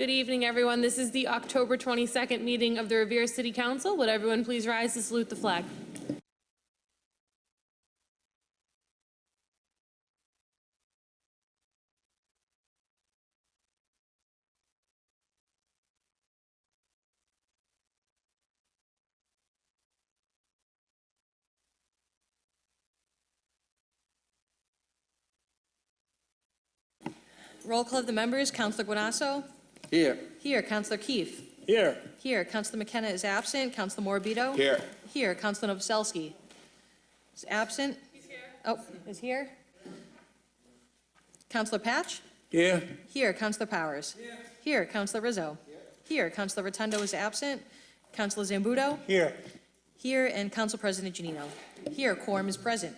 Good evening, everyone. This is the October 22nd meeting of the Revere City Council. Would everyone please rise to salute the flag? Roll call of the members. Councilor Guanasso? Here. Here. Councilor Keefe? Here. Here. Councilor McKenna is absent. Councilor Morbido? Here. Here. Councilor Novoselsky is absent. He's here. Oh, is here. Councilor Patch? Here. Here. Councilor Powers? Here. Councilor Rizzo? Here. Councilor Rotundo is absent. Councilor Zambudo? Here. Here. And Council President Janino? Here. Quorum is present.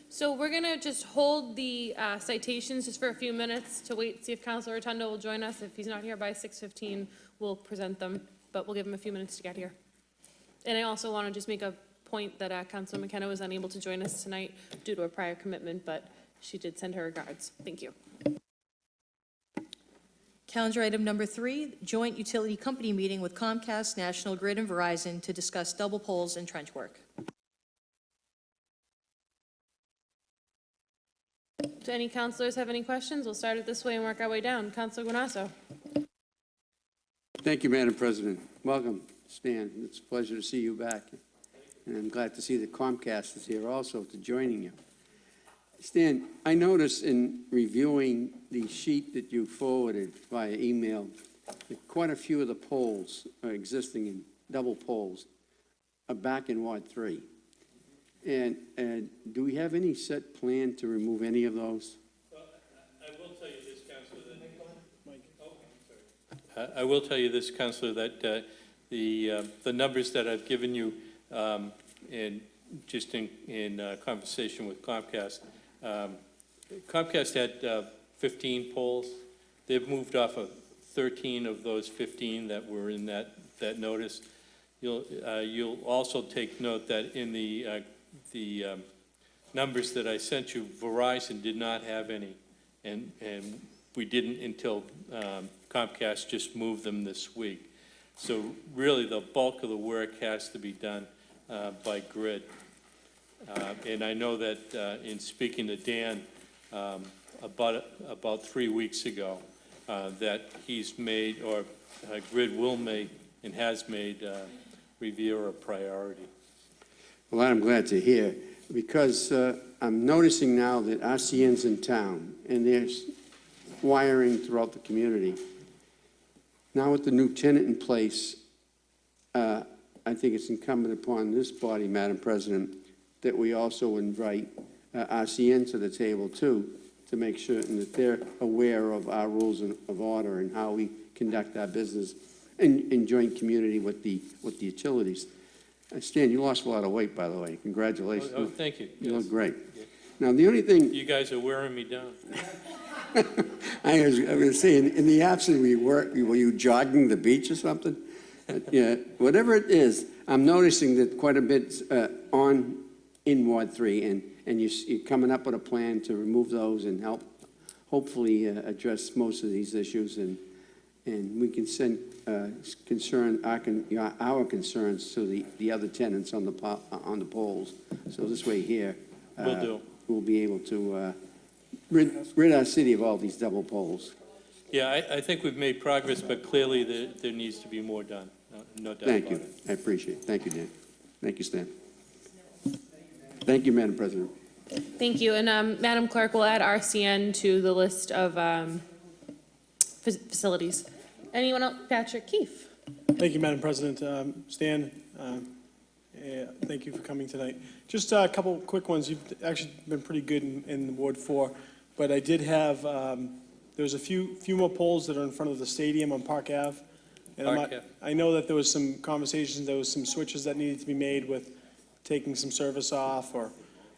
So we're going to just hold the citations just for a few minutes to wait, see if Councilor Rotundo will join us. If he's not here by 6:15, we'll present them, but we'll give him a few minutes to get here. And I also want to just make a point that Councilor McKenna was unable to join us tonight due to a prior commitment, but she did send her regards. Thank you. Calendar item number 3, joint utility company meeting with Comcast, National Grid, and Verizon to discuss double poles and trench work. Do any councilors have any questions? We'll start it this way and work our way down. Councilor Guanasso. Thank you, Madam President. Welcome, Stan. It's a pleasure to see you back. And I'm glad to see that Comcast is here also to joining you. Stan, I noticed in reviewing the sheet that you forwarded via email that quite a few of the poles are existing in double poles are back in Ward 3. And do we have any set plan to remove any of those? Well, I will tell you this, Councilor, I will tell you this, Councilor, that the numbers that I've given you in conversation with Comcast, Comcast had 15 poles. They've moved off of 13 of those 15 that were in that notice. You'll also take note that in the numbers that I sent you, Verizon did not have any, and we didn't until Comcast just moved them this week. So really the bulk of the work has to be done by Grid. And I know that in speaking to Dan about 3 weeks ago, that he's made, or Grid will make and has made Revere a priority. Well, I'm glad to hear, because I'm noticing now that RCN's in town, and there's wiring throughout the community. Now with the new tenant in place, I think it's incumbent upon this body, Madam President, that we also invite RCN to the table too, to make sure that they're aware of our rules of order and how we conduct our business in joint community with the utilities. Stan, you lost a lot of weight, by the way. Congratulations. Oh, thank you. You Yes. look great. Yeah. Now, the only thing You guys are wearing me down. I was going to say, in the absence, were you jogging the beach or something? Yeah, whatever it is, I'm noticing that quite a bit in Ward 3, and you're coming up with a plan to remove those and help hopefully address most of these issues, and we can send our concerns to the other tenants on the poles. So this way here, Will do. we'll be able to rid our city of all these double poles. Yeah, I think we've made progress, but clearly there needs to be more done. No doubt Thank about you. it. I appreciate it. Thank you, Dan. Thank you, Stan. Thank you, Madam President. Thank you. And Madam Clerk will add RCN to the list of facilities. Anyone else? Patrick Keefe. Thank you, Madam President. Stan, thank you for coming tonight. Just a couple quick ones. You've actually been pretty good in Ward 4, but I did have, there's a few more poles that are in front of the stadium on Park Ave. And I know that there was some conversations, there was some switches that needed to be made with taking some service off,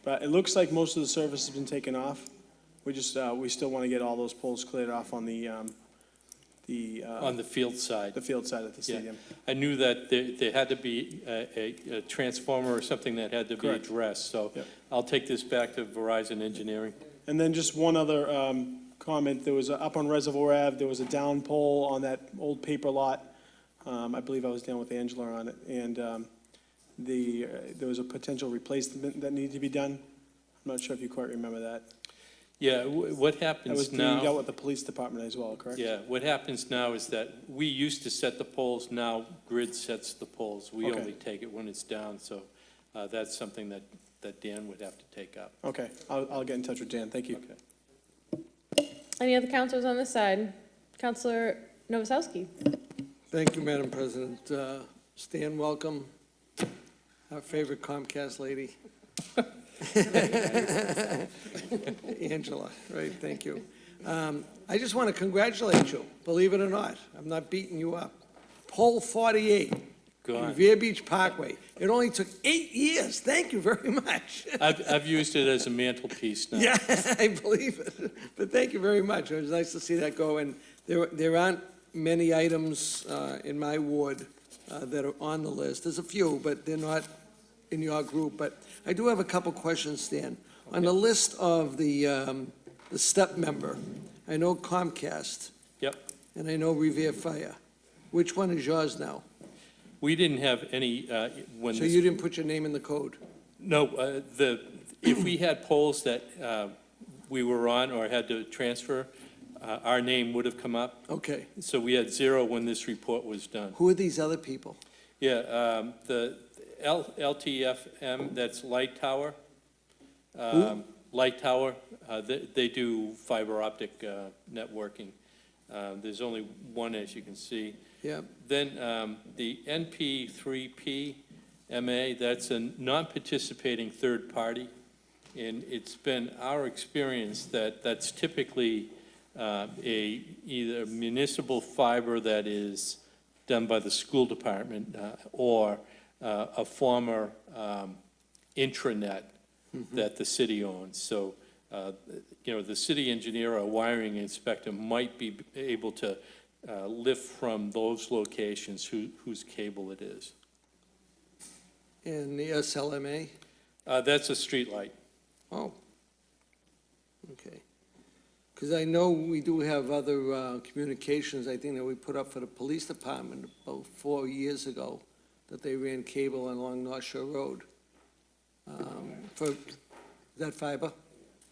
but it looks like most of the service has been taken off. We still want to get all those poles cleared off on the On the field side. the field side of the Yeah. stadium. I knew that there had to be a transformer or something that had to be Correct. addressed, so Yep. I'll take this back to Verizon Engineering. And then just one other comment, there was, up on Reservoir Ave, there was a down pole on that old paper lot. I believe I was down with Angela on it, and there was a potential replacement that needed to be done. I'm not sure if you quite remember that. Yeah, what That was happens being dealt now, with the police department as well, correct? yeah, what happens now is that we used to set the poles, now Grid sets the poles. We Okay. only take it when it's down, so that's something that Dan would have to take up. Okay, I'll get in touch with Dan, thank you. Okay. Any other counselors on this side? Counselor Novoselsky? Thank you, Madam President. Stan, welcome. Our favorite Comcast lady. Angela, right, thank you. I just want to congratulate you, believe it or not. I'm not beating you up. Pole 48, Gone. Revere Beach Parkway. It only took 8 years. Thank you very much. I've used it as a mantelpiece now. Yeah, I believe it. But thank you very much. It was nice to see that go. And there aren't many items in my ward that are on the list. There's a few, but they're not in your group. But I do have a couple questions, Stan. On the list of the step member, I know Comcast, Yep. and I know Revere Fire. Which one is yours now? We didn't have any, when So this you didn't put your name in the code? No, if we had polls that we were on or had to transfer, our name would have come up. Okay. So we had 0 when this report was done. Who are these other people? Yeah, the LTFM, that's Light Tower. Light Tower, they do fiber optic networking. There's only one, as you can see. Yeah. Then the NP3P MA, that's a non-participating third party. And it's been our experience that that's typically either municipal fiber that is done by the school department or a former intranet that the city owns. So, the city engineer or wiring inspector might be able to lift from those locations whose cable it is. And the SLMA? That's a streetlight. Oh, okay. Because I know we do have other communications, I think, that we put up for the police department about 4 years ago, that they ran cable along North Shore Road. Is that fiber?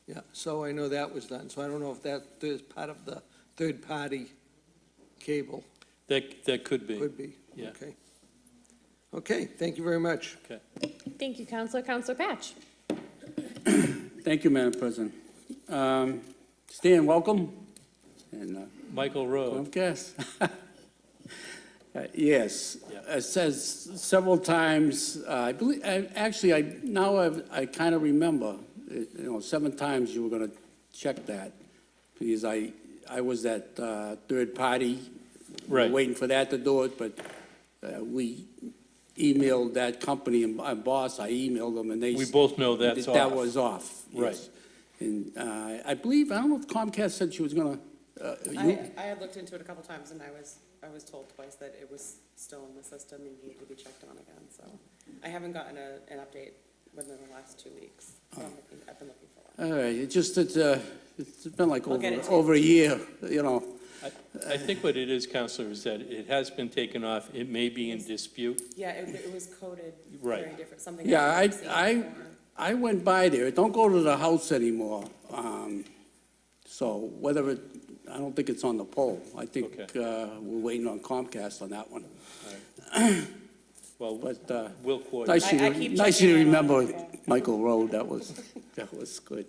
Yeah, so I know that was done, so I don't know if that is part of the third-party cable, That could be. could be. Yeah. Okay. Okay, thank you very much. Okay. Thank you, Counselor. Counselor Patch? Thank you, Madam President. Stan, welcome. And Michael Rowe. Comcast. Yes, Yeah. it says several times, I believe, actually, I kind of remember, 7 times you were going to check that, because I was that third party. We were Right. waiting for that to do it, but we emailed that company, and my boss, I emailed them, and they. We both know that's That off. was off. Right. Yes. And I believe, I don't know if Comcast said she was gonna, I had looked into it a couple times, and I was told twice that it was still in the system and needed to be checked on again, so. I haven't gotten an update within the last 2 weeks, so I've been looking for one. all right, it's been like I'll get it to you. over a year, I think what it is, Counselor, is that it has been taken off. It may be in dispute. Yeah, it was coded Right. very different, something. Yeah, I've never seen before. I went by there, don't go to the house anymore. So whether I don't think it's on the pole. I think Okay. we're waiting on Comcast on that one. Well, But we'll coordinate. nice you I keep nice you to checking in on remember it. Michael Road, that was good.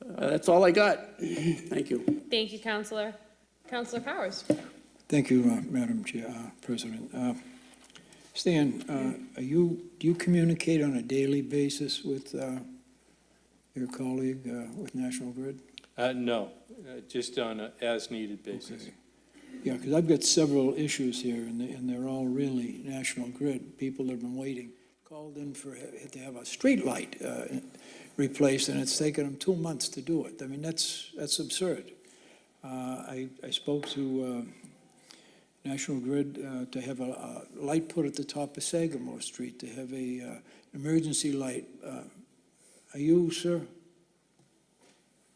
That's all I got. Thank you. Thank you, Counselor. Counselor Powers? Thank you, Madam President. Stan, do you communicate on a daily basis with your colleague with National Grid? No, just on an as-needed basis. Okay. Yeah, because I've got several issues here, and they're all really National Grid. People have been waiting, called in to have a street light replaced, and it's taken them 2 months to do it. I mean, that's absurd. I spoke to National Grid to have a light put at the top of Sagamore Street, to have a emergency light. Are you, sir?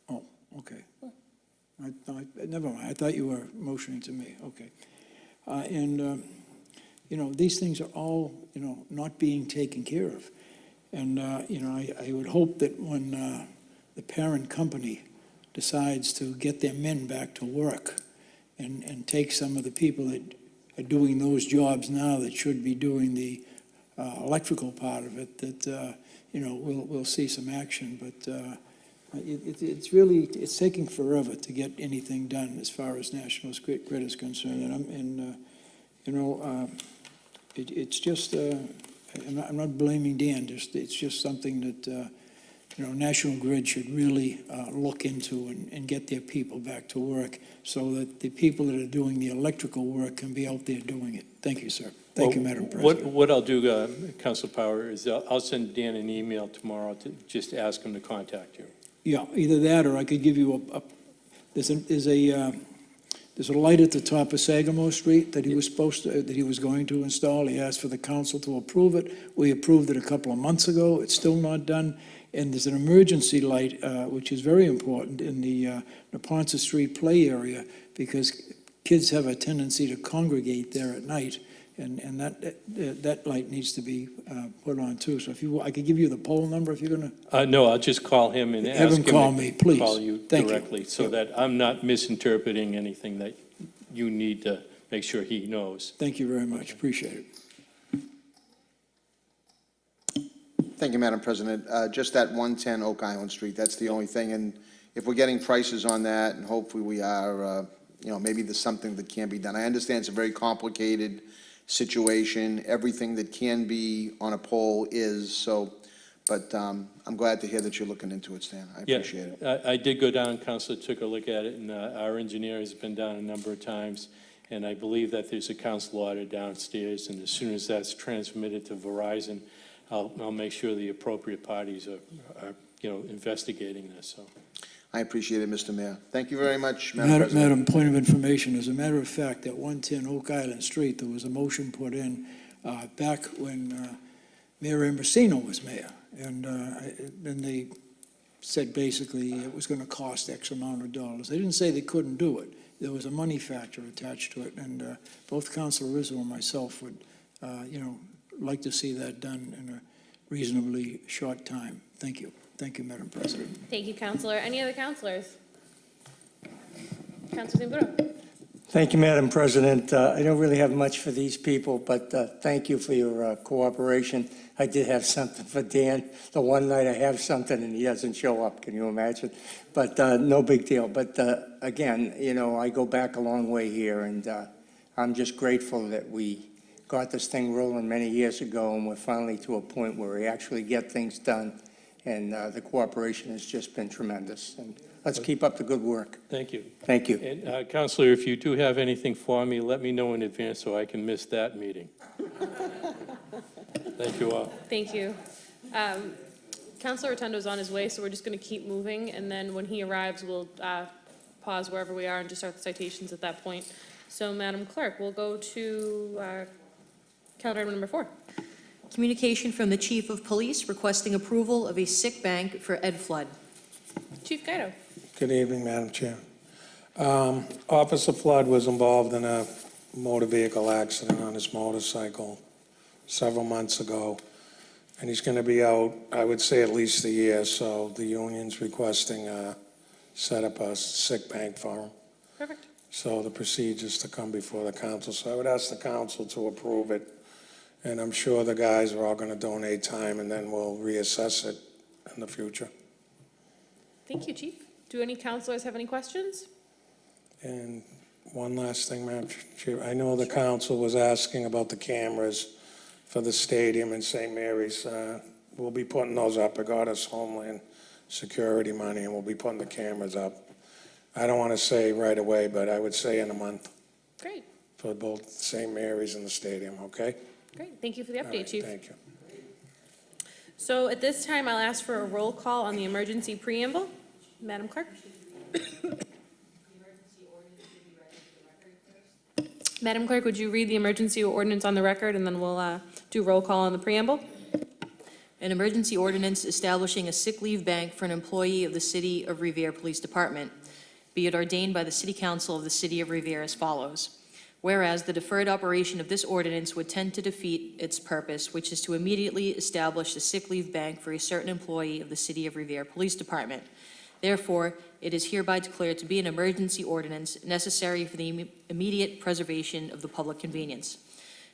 Oh, okay. Never mind, I thought you were motioning to me, okay. And, you know, these things are all, you know, not being taken care of. And, you know, I would hope that when the parent company decides to get their men back to work and take some of the people that are doing those jobs now that should be doing the electrical part of it, that, you know, we'll see some action. But it's really, it's taking forever to get anything done as far as National Grid is concerned. And you know, it's just, I'm not blaming Dan, it's just something that, you know, National Grid should really look into and get their people back to work so that the people that are doing the electrical work can be out there doing it. Thank you, sir. Thank you, Madam President. What I'll do, Council Power, is I'll send Dan an email tomorrow to just ask him to contact you. Yeah, either that, or I could give you there's a light at the top of Sagamore Street that he was that he was going to install. He asked for the council to approve it. We approved it a couple of months ago. It's still not done. And there's an emergency light, which is very important in the Neponset Street play area, because kids have a tendency to congregate there at night. And that light needs to be put on too. So if you, I could give you the poll number if you're gonna. No, I'll just call him and ask Have him him call me, please. to call you Thank you. directly, so Yep. that I'm not misinterpreting anything that you need to make sure he knows. Thank you very much. Appreciate it. Thank you, Madam President. Just that 110 Oak Island Street, that's the only thing. And if we're getting prices on that, and hopefully we are, you know, maybe there's something that can be done. I understand it's a very complicated situation. Everything that can be on a pole is, so, but I'm glad to hear that you're looking into it, Stan. I appreciate it. I did go down, Councilor took a look at it, and our engineer has been down a number of times, and I believe that there's a council order downstairs, and as soon as that's transmitted to Verizon, I'll make sure the appropriate parties are, you know, investigating this, so. I appreciate it, Mr. Mayor. Thank you very much, Madam President. Madam, point of information, as a matter of fact, at 110 Oak Island Street, there was a motion put in back when Mayor Ambrosino was mayor. And then they said basically it was going to cost X amount of dollars. They didn't say they couldn't do it. There was a money factor attached to it. And both Councilor Rizzo and myself would, you know, like to see that done in a reasonably short time. Thank you. Thank you, Madam President. Thank you, Counselor. Any other counselors? Counselor Zamburo. Thank you, Madam President. I don't really have much for these people, but thank you for your cooperation. I did have something for Dan. The one night I have something and he doesn't show up, can you imagine? But no big deal. But again, you know, I go back a long way here, and I'm just grateful that we got this thing rolling many years ago, and we're finally to a point where we actually get things done. And the cooperation has just been tremendous. And let's keep up the good work. Thank you. Thank you. And Counselor, if you do have anything for me, let me know in advance so I can miss that meeting. Thank you all. Thank you. Counselor Rotundo's on his way, so we're just going to keep moving, and then when he arrives, we'll pause wherever we are and just start the citations at that point. So, Madam Clerk, we'll go to calendar item number 4. Communication from the Chief of Police requesting approval of a sick bank for Ed Flood. Chief Guido. Good evening, Madam Chair. Officer Flood was involved in a motor vehicle accident on his motorcycle several months ago, and he's going to be out, I would say, at least a year, so the union's requesting set up a sick bank for him. Perfect. So the procedure's to come before the council, so I would ask the council to approve it, and I'm sure the guys are all going to donate time, and then we'll reassess it in the future. Thank you, Chief. Do any counselors have any questions? And one last thing, Madam Chair, I know the council was asking about the cameras for the stadium in St. Mary's. We'll be putting those up. I got us Homeland Security money, and we'll be putting the cameras up. I don't want to say right away, but I would say in a month Great. for both St. Mary's and the stadium, okay? Great. Thank you for the All update, right, Chief. thank you. So at this time, I'll ask for a roll call on the emergency preamble. Madam Clerk? Madam Clerk, would you read the emergency ordinance on the record, and then we'll do roll call on the preamble? An emergency ordinance establishing a sick leave bank for an employee of the City of Revere Police Department. Be it ordained by the City Council of the City of Revere as follows. Whereas the deferred operation of this ordinance would tend to defeat its purpose, which is to immediately establish a sick leave bank for a certain employee of the City of Revere Police Department. Therefore, it is hereby declared to be an emergency ordinance necessary for the immediate preservation of the public convenience.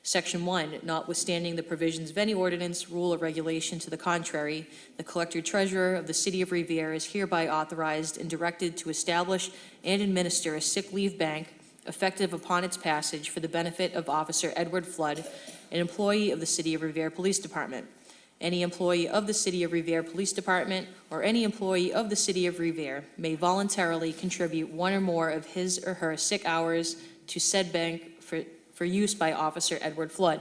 Section 1, notwithstanding the provisions of any ordinance, rule, or regulation to the contrary, the Collector-Treasurer of the City of Revere is hereby authorized and directed to establish and administer a sick leave bank effective upon its passage for the benefit of Officer Edward Flood, an employee of the City of Revere Police Department. Any employee of the City of Revere Police Department or any employee of the City of Revere may voluntarily contribute one or more of his or her sick hours to said bank for use by Officer Edward Flood.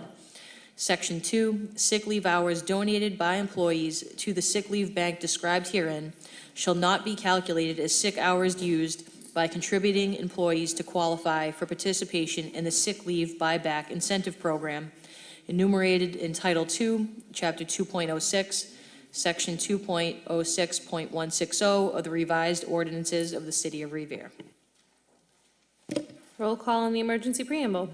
Section 2, sick leave hours donated by employees to the sick leave bank described herein shall not be calculated as sick hours used by contributing employees to qualify for participation in the sick leave buyback incentive program enumerated in Title II, Chapter 2.06, Section 2.06.160 of the revised ordinances of the City of Revere. Roll call on the emergency preamble.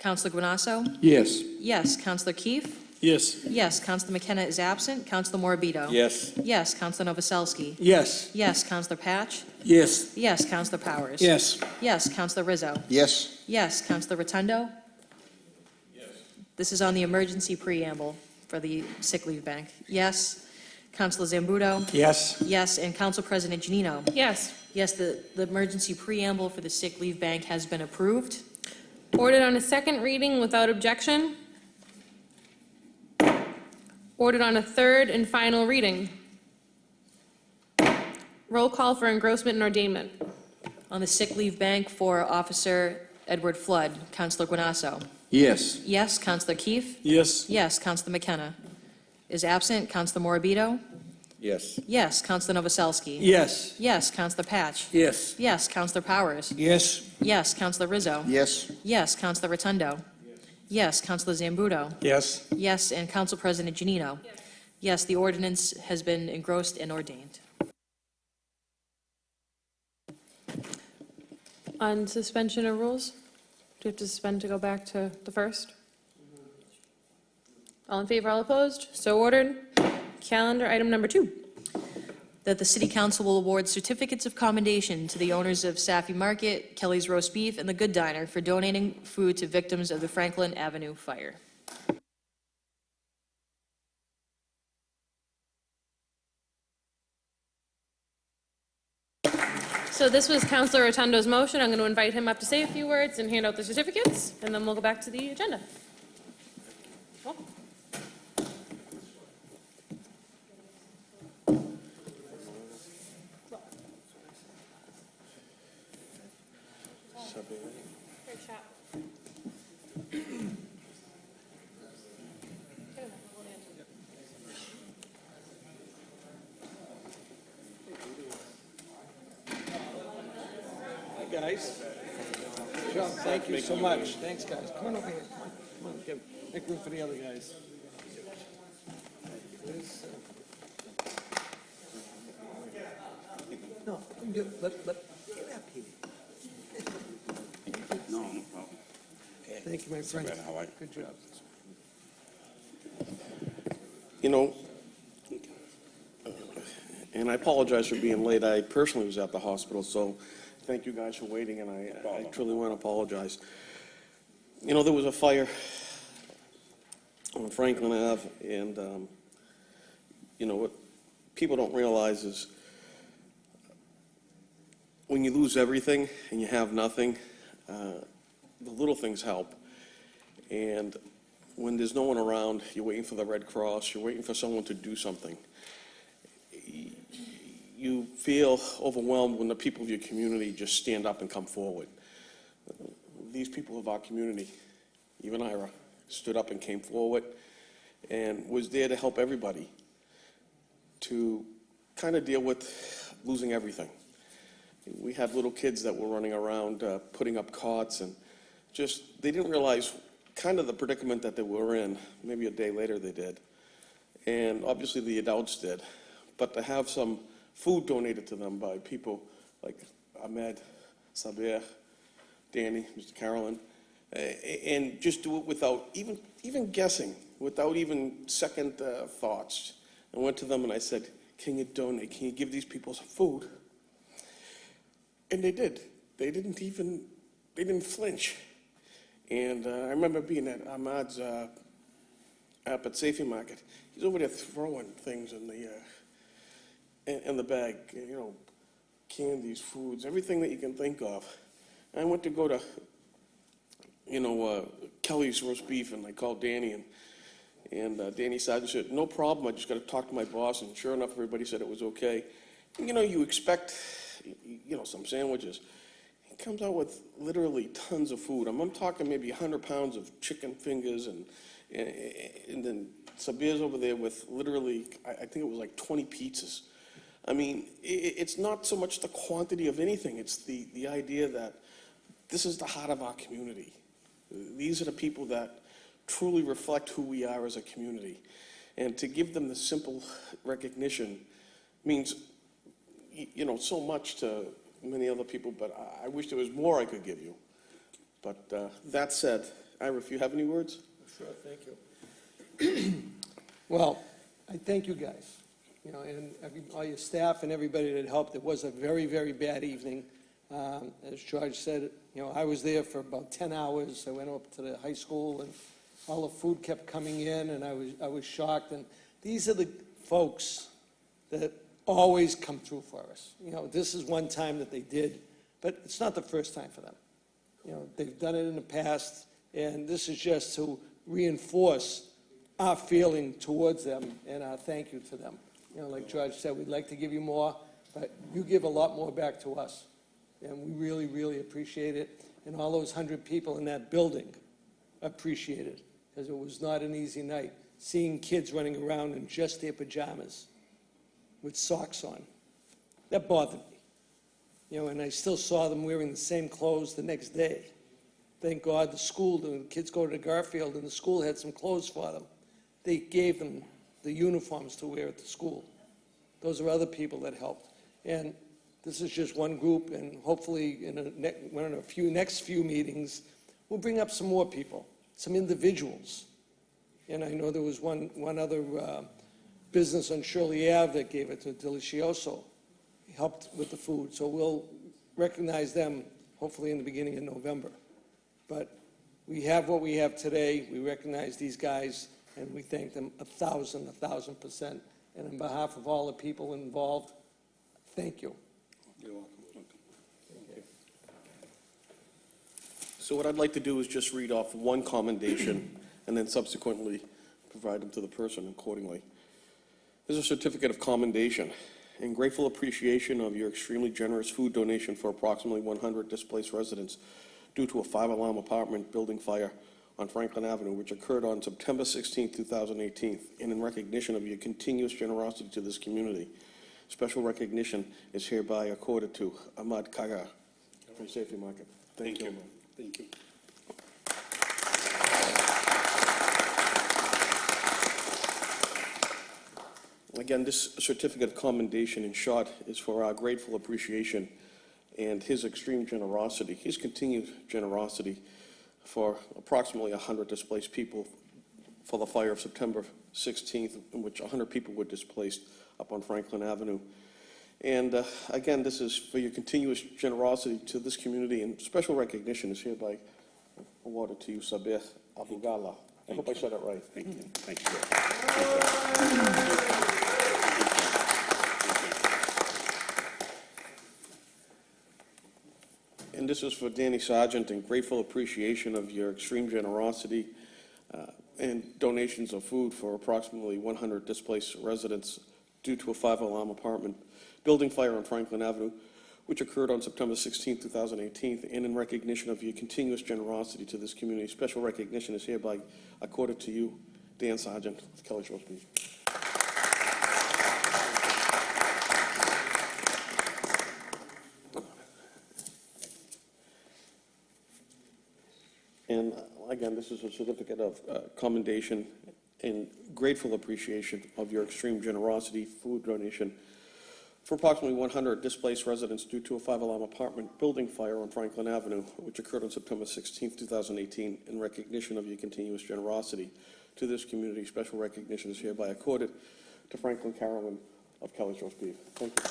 Counselor Guanasso? Yes. Yes. Counselor Keefe? Yes. Yes. Counselor McKenna is absent. Counselor Morabito? Yes. Yes. Counselor Novoselsky? Yes. Yes. Counselor Patch? Yes. Yes. Counselor Powers? Yes. Yes. Counselor Rizzo? Yes. Yes. Counselor Rotundo? Yes. This is on the emergency preamble for the sick leave bank. Yes. Counselor Zambuto? Yes. Yes. And Council President Janino? Yes. Yes, the emergency preamble for the sick leave bank has been approved. Ordered on a second reading without objection. Ordered on a third and final reading. Roll call for engrossment and ordainment. On the sick leave bank for Officer Edward Flood, Counselor Guanasso? Yes. Yes. Counselor Keefe? Yes. Yes. Counselor McKenna is absent. Counselor Morabito? Yes. Yes. Counselor Novoselsky? Yes. Yes. Counselor Patch? Yes. Yes. Counselor Powers? Yes. Yes. Counselor Rizzo? Yes. Yes. Counselor Rotundo? Yes. Counselor Zambuto? Yes. Yes. And Council President Janino? Yes, the ordinance has been engrossed and ordained. On suspension of rules, do we have to suspend to go back to the first? All in favor, all opposed? So ordered. Calendar item number 2. That the City Council will award certificates of commendation to the owners of Saffy Market, Kelly's Roast Beef, and the Good Diner for donating food to victims of the Franklin Avenue fire. So this was Councilor Rotundo's motion. I'm going to invite him up to say a few words and hand out the certificates, and then we'll go back to the agenda. Welcome. Hi, guys. John, thank you so much. Thanks, guys. Come on over here. Come on, make room for the other guys. No, let, get up here. No, no problem. Thank you, my friend. Good job. You know, and I apologize for being late. I personally was at the hospital, so thank you guys for waiting, and I truly want to apologize. You know, there was a fire on Franklin Ave, and, you know, what people don't realize is when you lose everything and you have nothing, the little things help. And when there's no one around, you're waiting for the Red Cross, you're waiting for someone to do something. You feel overwhelmed when the people of your community just stand up and come forward. These people of our community, even Ira, stood up and came forward and was there to help everybody to kind of deal with losing everything. We had little kids that were running around putting up cots and they didn't realize kind of the predicament that they were in. Maybe a day later they did. And obviously the adults did. But to have some food donated to them by people like Ahmed, Sabir, Danny, Mr. Carolyn, and just do it without even guessing, without even second thoughts. I went to them and I said, can you donate? Can you give these people some food? And they did. They didn't flinch. And I remember being at Ahmad's up at Safety Market. He's over there throwing things in the bag, you know, candies, foods, everything that you can think of. And I went to go to, you know, Kelly's roast beef, and I called Danny, and Danny Sargent said, no problem, I just got to talk to my boss, and sure enough, everybody said it was okay. And, you know, you expect, you know, some sandwiches. He comes out with literally tons of food. I'm talking maybe 100 pounds of chicken fingers, and then Sabir's over there with literally, I think it was like 20 pizzas. I mean, it's not so much the quantity of anything, it's the idea that this is the heart of our community. These are the people that truly reflect who we are as a community. And to give them the simple recognition means, you know, so much to many other people, but I wish there was more I could give you. But that said, Ira, if you have any words? Sure, thank you. Well, I thank you guys, you know, and all your staff and everybody that helped. It was a very, very bad evening. As George said, you know, I was there for about 10 hours. I went up to the high school, and all the food kept coming in, and I was shocked. And these are the folks that always come through for us. You know, this is one time that they did, but it's not the first time for them. You know, they've done it in the past, and this is just to reinforce our feeling towards them and our thank you to them. You know, like George said, we'd like to give you more, but you give a lot more back to us. And we really, really appreciate it. And all those 100 people in that building appreciate it, because it was not an easy night. Seeing kids running around in just their pajamas with socks on, that bothered me. You know, and I still saw them wearing the same clothes the next day. Thank God the kids go to Garfield, and the school had some clothes for them. They gave them the uniforms to wear at the school. Those are other people that helped. And this is just one group, and hopefully in the next few meetings, we'll bring up some more people, some individuals. And I know there was one other business on Shirley Ave that gave it to Delicioso, helped with the food. So we'll recognize them hopefully in the beginning of November. But we have what we have today. We recognize these guys, and we thank them 1,000%. And on behalf of all the people involved, thank you. You're welcome. So what I'd like to do is just read off one commendation and then subsequently provide them to the person accordingly. This is a certificate of commendation in grateful appreciation of your extremely generous food donation for approximately 100 displaced residents due to a 5-alarm apartment building fire on Franklin Avenue, which occurred on September 16, 2018, and in recognition of your continuous generosity to this community. Special recognition is hereby accorded to Ahmad Kaga from Safety Market. Thank you. Thank you. Again, this certificate of commendation, in short, is for our grateful appreciation and his extreme generosity, his continued generosity for approximately 100 displaced people for the fire of September 16th, in which 100 people were displaced up on Franklin Avenue. And again, this is for your continuous generosity to this community, and special recognition is hereby awarded to you, Sabir Abugala. I hope I said it right. Thank you. Thank you. And this is for Danny Sargent, in grateful appreciation of your extreme generosity and donations of food for approximately 100 displaced residents due to a 5-alarm apartment building fire on Franklin Avenue, which occurred on September 16, 2018, and in recognition of your continuous generosity to this community. Special recognition is hereby accorded to you, Dan Sargent of Kelly's Roast Beef. Again, this is a certificate of commendation and grateful appreciation of your extreme generosity, food donation for approximately 100 displaced residents due to a 5-alarm apartment building fire on Franklin Avenue, which occurred on September 16, 2018. In recognition of your continuous generosity to this community, special recognition is hereby accorded to Franklin Carolyn of Kelly's Roast Beef. Thank you.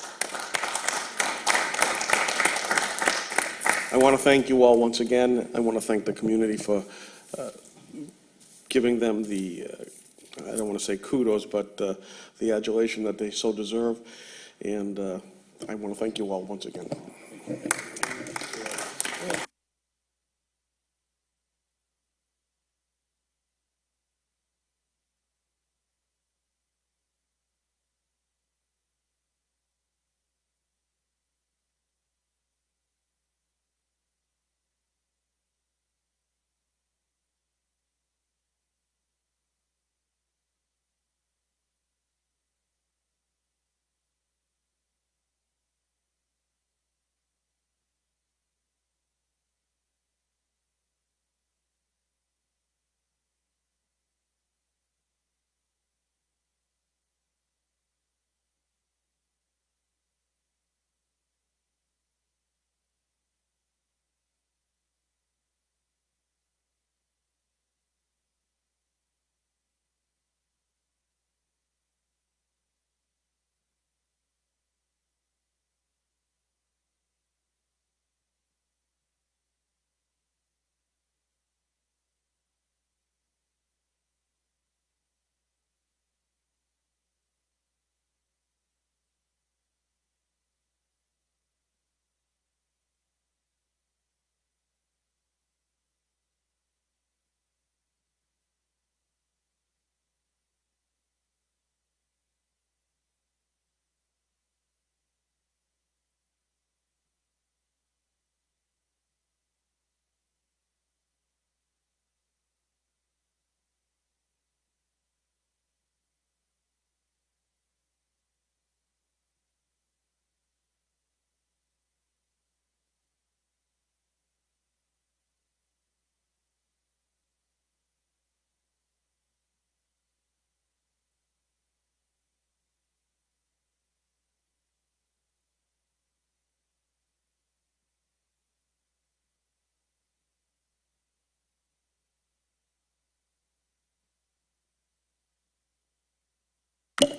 I want to thank you all once again. I want to thank the community for giving them the, I don't want to say kudos, but the adulation that they so deserve. And I want to thank you all once again.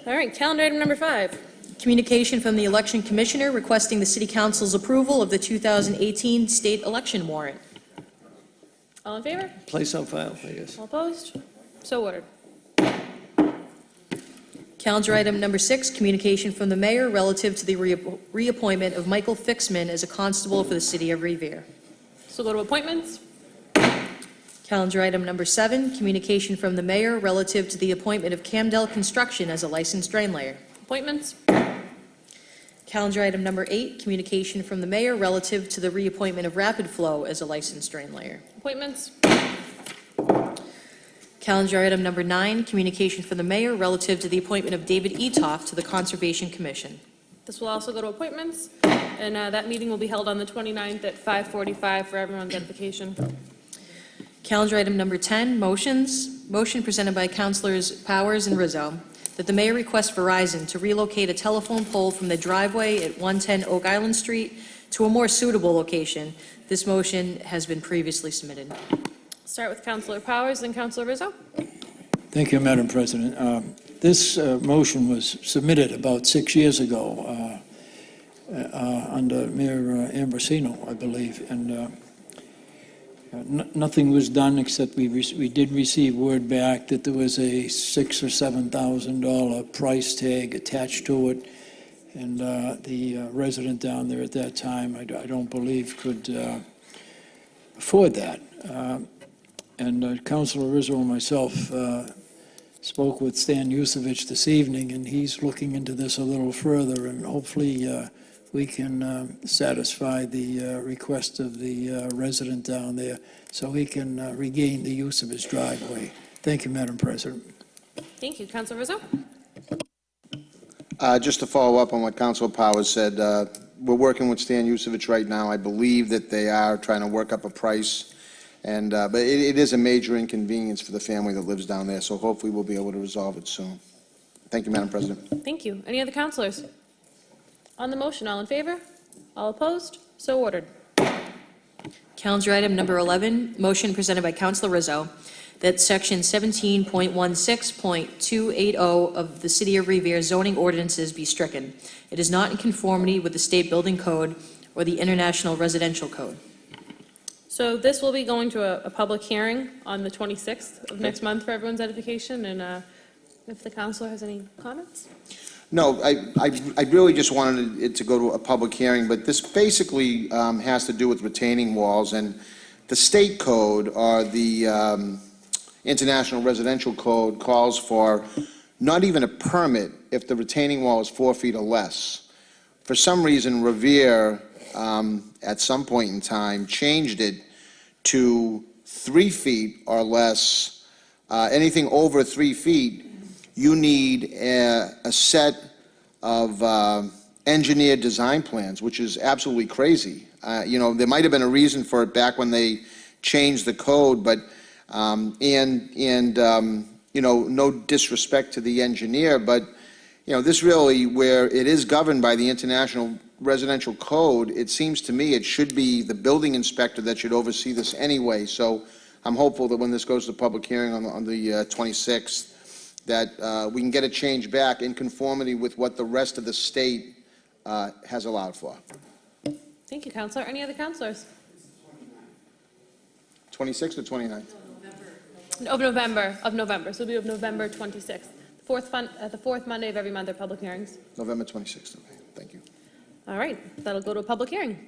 All right, calendar item number 5. Communication from the Election Commissioner requesting the City Council's approval of the 2018 state election warrant. All in favor? Place on file, I guess. All opposed? So ordered. Calendar item number 6, communication from the mayor relative to the reappointment of Michael Fixman as a constable for the City of Revere. So go to appointments. Calendar item number 7, communication from the mayor relative to the appointment of Camdell Construction as a licensed drain layer. Appointments. Calendar item number 8, communication from the mayor relative to the reappointment of Rapid Flow as a licensed drain layer. Appointments. Calendar item number 9, communication from the mayor relative to the appointment of David Etoff to the Conservation Commission. This will also go to appointments, and that meeting will be held on the 29th at 5:45 for everyone's edification. Calendar item number 10, motions. Motion presented by Councilors Powers and Rizzo that the mayor requests Verizon to relocate a telephone pole from the driveway at 110 Oak Island Street to a more suitable location. This motion has been previously submitted. Start with Councilor Powers, then Councilor Rizzo. Thank you, Madam President. This motion was submitted about 6 years ago under Mayor Ambrosino, I believe, and nothing was done except we did receive word back that there was a $6,000 or $7,000 price tag attached to it, and the resident down there at that time, I don't believe, could afford that. And Councilor Rizzo and myself spoke with Stan Yusevich this evening, and he's looking into this a little further, and hopefully we can satisfy the request of the resident down there so he can regain the use of his driveway. Thank you, Madam President. Thank you. Councilor Rizzo? Just to follow up on what Councilor Powers said, we're working with Stan Yusevich right now. I believe that they are trying to work up a price And, but it is a major inconvenience for the family that lives down there, so hopefully we'll be able to resolve it soon. Thank you, Madam President. Thank you. Any other counselors? On the motion, all in favor? All opposed? So ordered. Calendar item number 11, motion presented by Councilor Rizzo that section 17.16.280 of the City of Revere zoning ordinances be stricken. It is not in conformity with the State Building Code or the International Residential Code. So this will be going to a public hearing on the 26th of next month for everyone's edification, and if the counselor has any comments? No, I really just wanted it to go to a public hearing, but this basically has to do with retaining walls, and the state code, or the International Residential Code, calls for not even a permit if the retaining wall is 4 feet or less. For some reason, Revere, at some point in time, changed it to 3 feet or less. Anything over 3 feet, you need a set of engineered design plans, which is absolutely crazy. You know, there might have been a reason for it back when they changed the code, but, you know, no disrespect to the engineer, but, you know, this really, where it is governed by the International Residential Code, it seems to me it should be the building inspector that should oversee this anyway. So I'm hopeful that when this goes to public hearing on the 26th, that we can get a change back in conformity with what the rest of the state has allowed for. Thank you, counselor. Any other counselors? 26th or 29th? Of November, so it'll be of November 26th. The fourth Monday of every month are public hearings. November 26th, okay, thank you. All right, that'll go to a public hearing.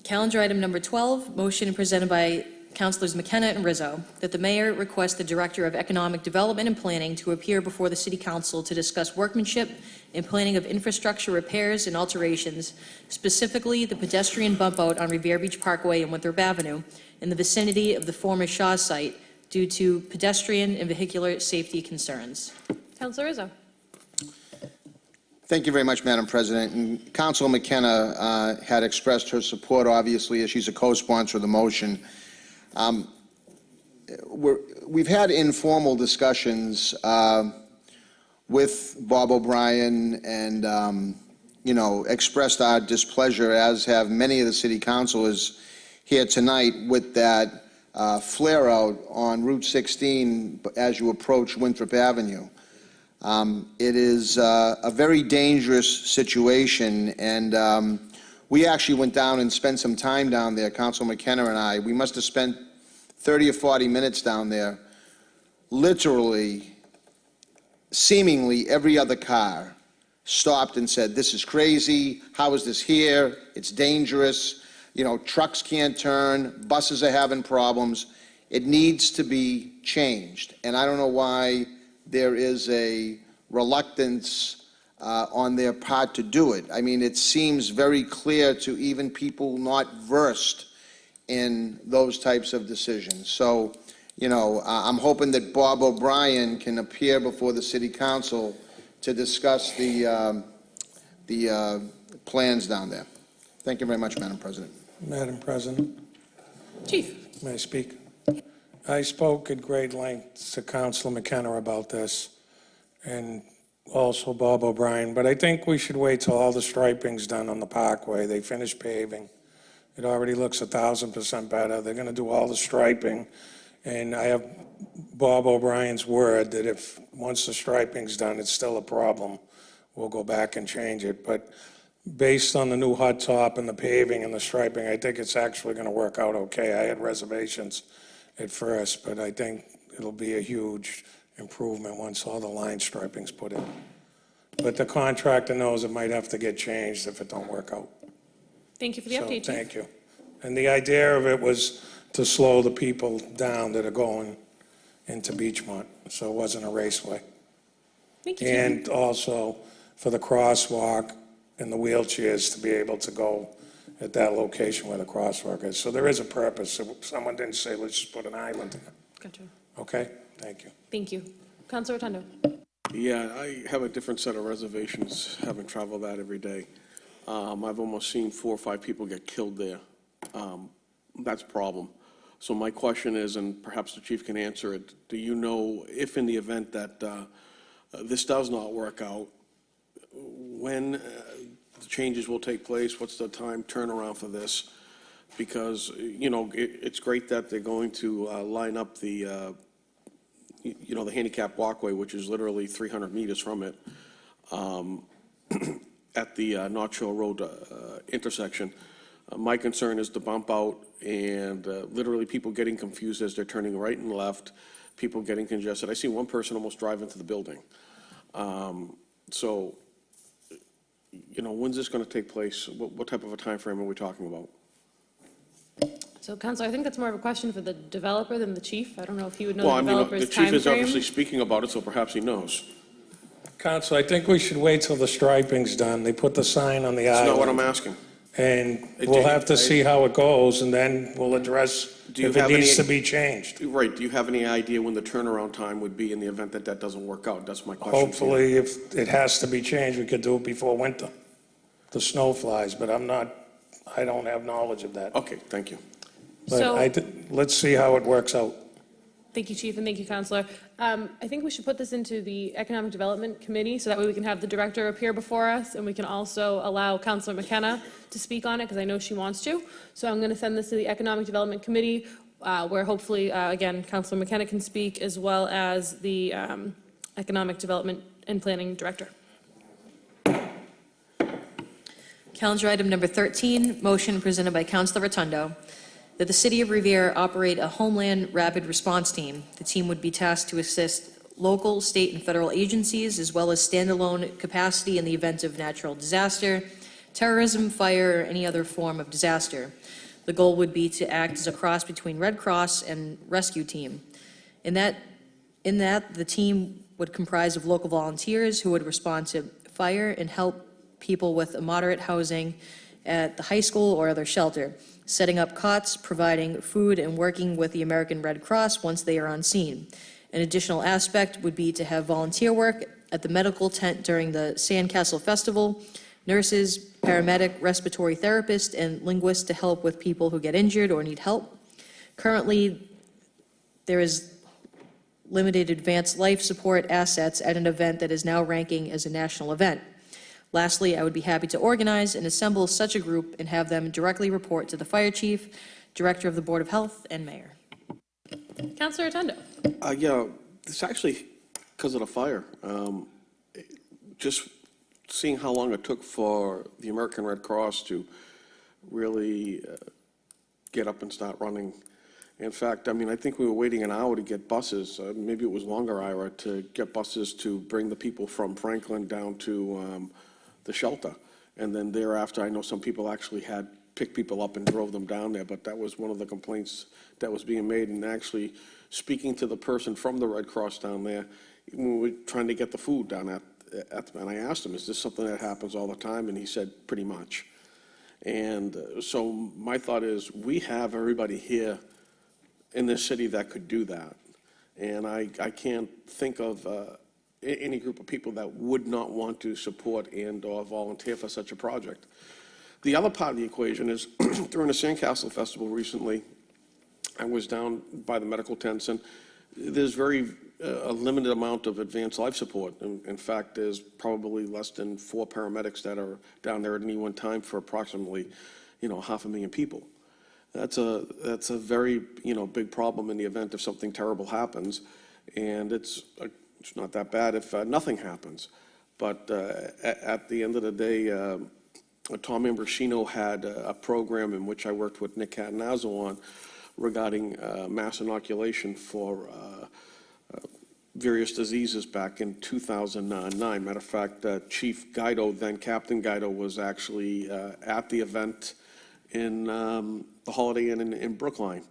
Calendar item number 12, motion presented by Councilors McKenna and Rizzo, that the mayor request the Director of Economic Development and Planning to appear before the City Council to discuss workmanship and planning of infrastructure repairs and alterations, specifically the pedestrian bump out on Revere Beach Parkway and Winthrop Avenue in the vicinity of the former Shaw site due to pedestrian and vehicular safety concerns. Councilor Rizzo. Thank you very much, Madam President. And Councilor McKenna had expressed her support, obviously, as she's a co-sponsor of the motion. We've had informal discussions with Bob O'Brien and, you know, expressed our displeasure, as have many of the city councilors here tonight, with that flare-out on Route 16 as you approach Winthrop Avenue. It is a very dangerous situation, and we actually went down and spent some time down there, Councilor McKenna and I. We must have spent 30 or 40 minutes down there. Literally, seemingly every other car stopped and said, "This is crazy. How is this here? It's dangerous. You know, trucks can't turn, buses are having problems. It needs to be changed." And I don't know why there is a reluctance on their part to do it. I mean, it seems very clear to even people not versed in those types of decisions. So, you know, I'm hoping that Bob O'Brien can appear before the city council to discuss the plans down there. Thank you very much, Madam President. Madam President, Chief. may I speak? I spoke at great length to Councilor McKenna about this, and also Bob O'Brien, but I think we should wait till all the striping's done on the parkway. They finished paving. It already looks 1,000% better. They're gonna do all the striping, and I have Bob O'Brien's word that if, once the striping's done, it's still a problem, we'll go back and change it. But based on the new hot top and the paving and the striping, I think it's actually gonna work out okay. I had reservations at first, but I think it'll be a huge improvement once all the line striping's put in. But the contractor knows it might have to get changed if it don't work out. Thank you for the So, update, Chief. thank you. And the idea of it was to slow the people down that are going into Beachmont, so it wasn't a raceway. Thank you, Chief. And also for the crosswalk and the wheelchairs to be able to go at that location where the crosswalk is. So there is a purpose. Someone didn't say, let's just put an island there. Gotcha. Okay? Thank you. Thank you. Councilor Rotundo. Yeah, I have a different set of reservations, having traveled that every day. I've almost seen 4 or 5 people get killed there. That's a problem. So my question is, and perhaps the chief can answer it, do you know if in the event that this does not work out, when the changes will take place? What's the time turnaround for this? Because, it's great that they're going to line up the the handicap walkway, which is literally 300 meters from it, at the North Shore Road intersection. My concern is the bump out and literally people getting confused as they're turning right and left, people getting congested. I see one person almost drive into the building. So, when's this going to take place? What type of a time frame are we talking about? So, Counselor, I think that's more of a question for the developer than the chief. I don't know if he would know Well, the I mean, developer's the chief is timeframe. obviously speaking about it, so perhaps he knows. Council, I think we should wait till the striping's done. They put the sign on the That's not what I'm island. asking. And we'll have to see how it goes, and then we'll address Do you if it have needs any- to be changed. Right, do you have any idea when the turnaround time would be in the event that that doesn't work out? That's my question to you. Hopefully, if it has to be changed, we could do it before winter. The snow flies, but I don't have knowledge of that. Okay, thank you. But So- let's see how it works out. Thank you, Chief, and thank you, Counselor. I think we should put this into the Economic Development Committee, so that way we can have the director appear before us, and we can also allow Counselor McKenna to speak on it, because I know she wants to. So I'm going to send this to the Economic Development Committee, where hopefully, again, Counselor McKenna can speak, as well as the Economic Development and Planning Director. Calendar item number 13, motion presented by Councilor Rotundo, that the City of Revere operate a Homeland Rapid Response Team. The team would be tasked to assist local, state, and federal agencies, as well as standalone capacity in the event of natural disaster, terrorism, fire, or any other form of disaster. The goal would be to act as a cross between Red Cross and rescue team. In that, the team would comprise of local volunteers who would respond to fire and help people with moderate housing at the high school or other shelter, setting up cots, providing food, and working with the American Red Cross once they are on scene. An additional aspect would be to have volunteer work at the medical tent during the Sandcastle Festival, nurses, paramedic, respiratory therapist, and linguists to help with people who get injured or need help. Currently, there is limited advanced life support assets at an event that is now ranking as a national event. Lastly, I would be happy to organize and assemble such a group and have them directly report to the fire chief, director of the Board of Health, and mayor. Counselor Rotundo. Yeah, it's actually because of the fire. Just seeing how long it took for the American Red Cross to really get up and start running. In fact, I think we were waiting an hour to get buses, maybe it was longer, Ira, to get buses to bring the people from Franklin down to the shelter. And then thereafter, I know some people actually had picked people up and drove them down there, but that was one of the complaints that was being made. And actually, speaking to the person from the Red Cross down there, when we were trying to get the food down at and I asked him, is this something that happens all the time? And he said, pretty much. And so my thought is, we have everybody here in this city that could do that. And I can't think of any group of people that would not want to support and/or volunteer for such a project. The other part of the equation is, during the Sandcastle Festival recently, I was down by the medical tents, and there's a limited amount of advanced life support. In fact, there's probably less than 4 paramedics that are down there at any one time for approximately, 500,000 people. That's a very, big problem in the event if something terrible happens. And it's not that bad if nothing happens. But at the end of the day, Tom Ambrosino had a program in which I worked with Nick Catanazzo on regarding mass inoculation for various diseases back in 2009. Matter of fact, Chief Guido, then Captain Guido, was actually at the event in the Holiday Inn in Brookline.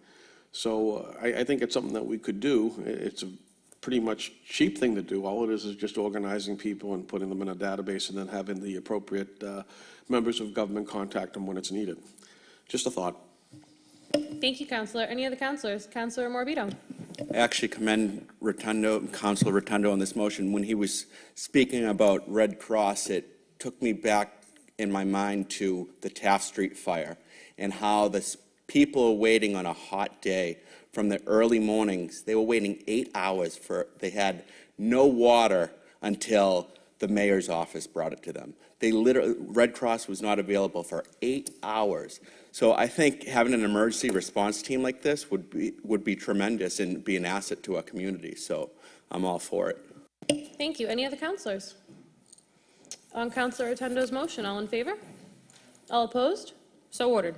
So I think it's something that we could do. It's a pretty much cheap thing to do. All it is just organizing people and putting them in a database and then having the appropriate members of government contact them when it's needed. Just a thought. Thank you, Counselor. Any other counselors? Counselor Morbido. I actually commend Rotundo, Councilor Rotundo on this motion. When he was speaking about Red Cross, it took me back in my mind to the Taft Street fire and how the people are waiting on a hot day from the early mornings. They were waiting 8 hours they had no water until the mayor's office brought it to them. Red Cross was not available for 8 hours. So I think having an emergency response team like this would be tremendous and be an asset to our community. So I'm all for it. Thank you. Any other counselors? On Counselor Rotundo's motion, all in favor? All opposed? So ordered.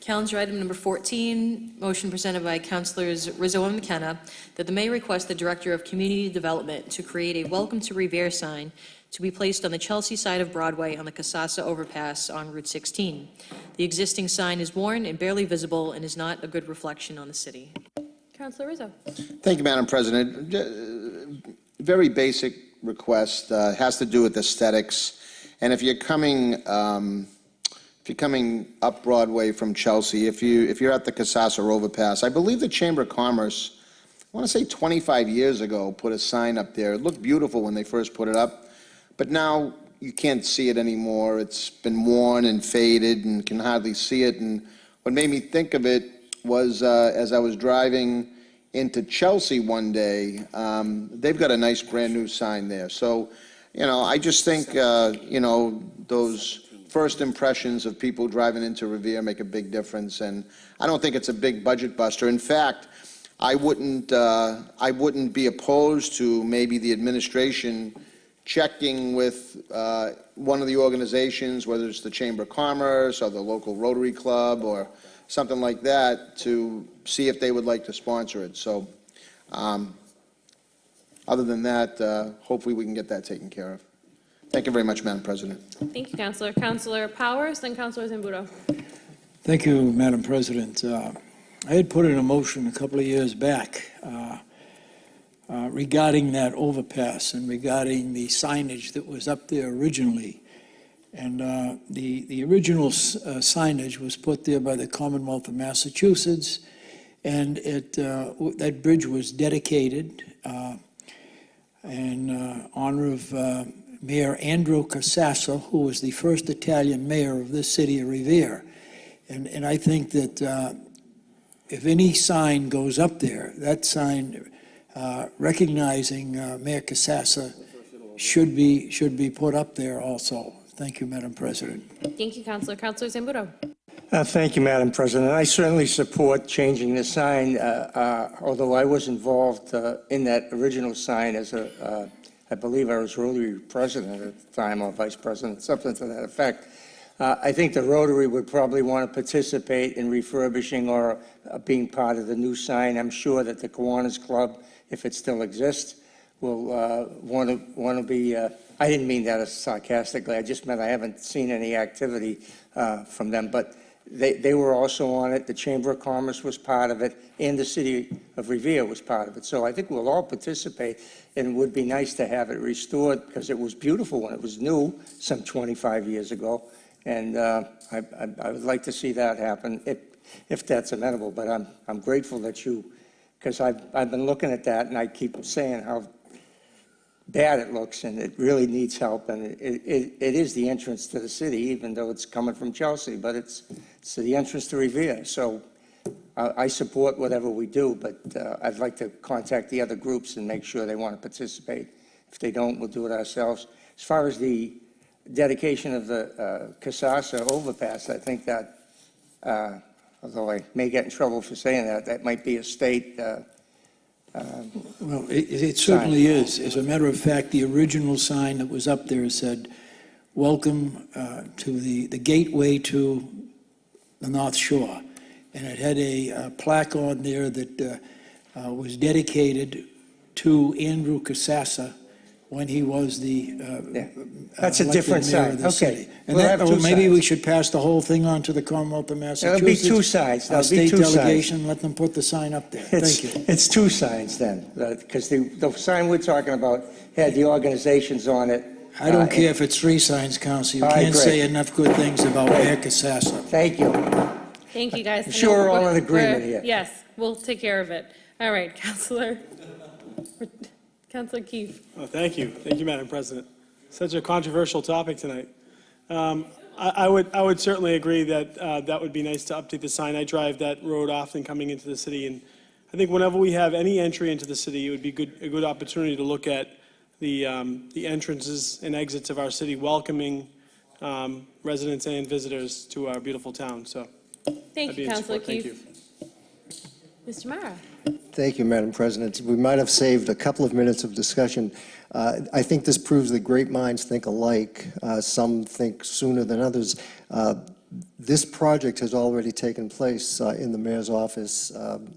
Calendar item number 14, motion presented by Councilors Rizzo and McKenna, that the mayor request the Director of Community Development to create a Welcome to Revere sign to be placed on the Chelsea side of Broadway on the Casasa overpass on Route 16. The existing sign is worn and barely visible and is not a good reflection on the city. Counselor Rizzo. Thank you, Madam President. Very basic request, has to do with aesthetics. And if you're coming up Broadway from Chelsea, if you're at the Casasa overpass, I believe the Chamber of Commerce, I want to say 25 years ago, put a sign up there. It looked beautiful when they first put it up, but now you can't see it anymore. It's been worn and faded and can hardly see it. And what made me think of it was as I was driving into Chelsea one day, they've got a nice brand new sign there. So, I just think, those first impressions of people driving into Revere make a big difference, and I don't think it's a big budget buster. In fact, I wouldn't be opposed to maybe the administration checking with one of the organizations, whether it's the Chamber of Commerce or the local Rotary Club or something like that, to see if they would like to sponsor it. So, other than that, hopefully we can get that taken care of. Thank you very much, Madam President. Thank you, Counselor. Counselor Powers, then Counselor Zambudo. Thank you, Madam President. I had put in a motion a couple of years back regarding that overpass and regarding the signage that was up there originally. And the original signage was put there by the Commonwealth of Massachusetts, and that bridge was dedicated in honor of Mayor Andrew Casasa, who was the first Italian mayor of this city of Revere. And I think that if any sign goes up there, that sign recognizing Mayor Casasa should be put up there also. Thank you, Madam President. Thank you, Counselor. Counselor Zambudo. Thank you, Madam President. I certainly support changing the sign, although I was involved in that original sign as I believe I was Rotary president at the time, or vice president, something to that effect. I think the Rotary would probably want to participate in refurbishing or being part of the new sign. I'm sure that the Kiwanis Club, if it still exists, will want to be, I didn't mean that sarcastically, I just meant I haven't seen any activity from them, but they were also on it. The Chamber of Commerce was part of it, and the City of Revere was part of it. So I think we'll all participate, and it would be nice to have it restored because it was beautiful when it was new some 25 years ago. And I would like to see that happen if that's amenable. But I'm grateful that because I've been looking at that, and I keep saying how bad it looks, and it really needs help. And it is the entrance to the city, even though it's coming from Chelsea, but it's the entrance to Revere. So I support whatever we do, but I'd like to contact the other groups and make sure they want to participate. If they don't, we'll do it ourselves. As far as the dedication of the Casasa overpass, I think that, although I may get in trouble for saying that might be a state Well, it certainly is. As a matter of fact, the original sign that was up there said, "Welcome to the gateway to the North Shore." And it had a plaque on there that was dedicated to Andrew Casasa when he was the That's a elected different mayor of sign. the Okay. city. And We'll have two maybe we signs. should pass the whole thing on to the Commonwealth of Massachusetts. There'll be two signs. Our There'll be state two signs. delegation, let them put the sign up there. Thank you. It's two signs then, because the sign we're talking about had the organizations on it. I don't care if it's three signs, Council. You I can't agree. say enough good things about Mayor Casasa. Thank you. Thank you, guys. I'm sure we're all in agreement We're- here. Yes, we'll take care of it. All right, Counselor Keefe. Oh, thank you. Thank you, Madam President. Such a controversial topic tonight. I would certainly agree that that would be nice to update the sign. I drive that road often coming into the city, and I think whenever we have any entry into the city, it would be a good opportunity to look at the entrances and exits of our city, welcoming residents and visitors to our beautiful town, so. Thank I'd be you, in Counselor support. Thank Keefe. Mr. Mara. Thank you, Madam President. We might have saved a couple of minutes of discussion. I think this proves that great minds think alike. Some think sooner than others. This project has already taken place in the mayor's office.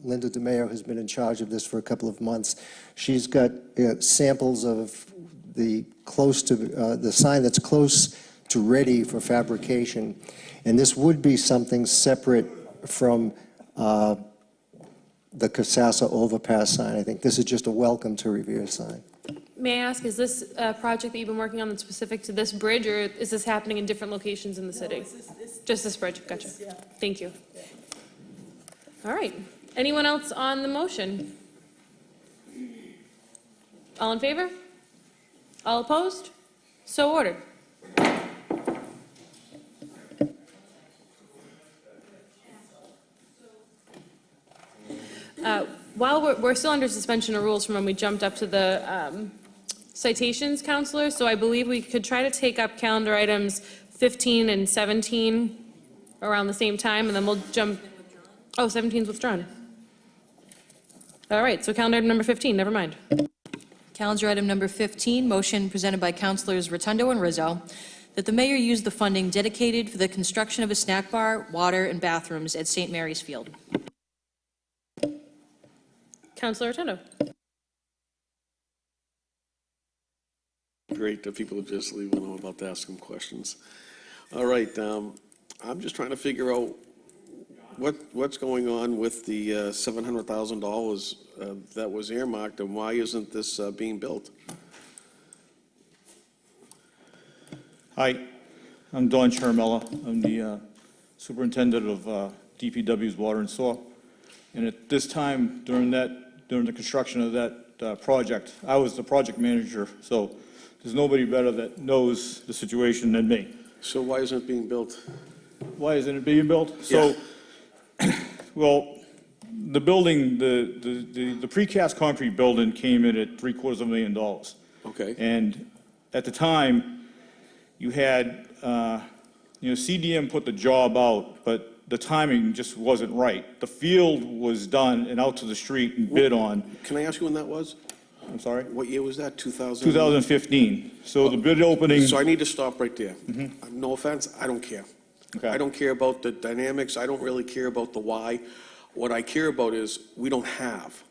Linda DeMayo has been in charge of this for a couple of months. She's got samples of the sign that's close to ready for fabrication. And this would be something separate from the Casassa overpass sign. I think this is just a welcome to Revere sign. May I ask, is this a project that you've been working on that's specific to this bridge, or is this happening in different locations in the city? Just this bridge, gotcha. Thank you. All right, anyone else on the motion? All in favor? All opposed? So ordered. While we're still under suspension of rules from when we jumped up to the citations, Counselor, so I believe we could try to take up calendar items 15 and 17 around the same time, and then we'll jump. Oh, 17's withdrawn. All right, so calendar item number 15, never mind. Calendar item number 15, motion presented by Councilors Rotundo and Rizzo, that the mayor use the funding dedicated for the construction of a snack bar, water, and bathrooms at St. Mary's Field. Counselor Rotundo. Great, if people just leave when I'm about to ask them questions. All right, I'm just trying to figure out what's going on with the $700,000 that was earmarked, and why isn't this being built? Hi, I'm Don Charmella. I'm the superintendent of DPW's Water and Sewer. And at this time, during the construction of that project, I was the project manager, so there's nobody better that knows the situation than me. So why isn't it being built? Why isn't it being built? So, well, the building, the precast concrete building came in at $750,000. Okay. And at the time, you had, CDM put the job out, but the timing just wasn't right. The field was done and out to the street and bid on. Can I ask you when that was? I'm sorry? What year was that, 2000? 2015. So the bid opening. So I need to stop right there. No offense, I don't care. Okay. I don't care about the dynamics, I don't really care about the why. What I care about is, we don't have.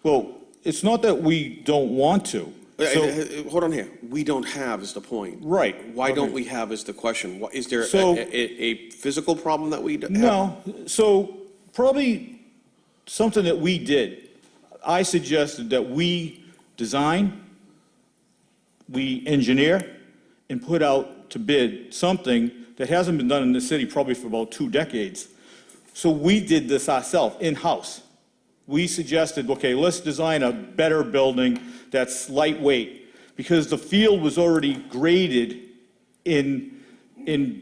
Well, it's not that we don't want to. So, Hold on here, we don't have is the point. right. Why don't Okay. we have is the question. Is there So- a physical problem that we have? No, so probably something that we did. I suggested that we design, we engineer, and put out to bid something that hasn't been done in the city probably for about 2 decades. So we did this ourselves, in-house. We suggested, okay, let's design a better building that's lightweight, because the field was already graded in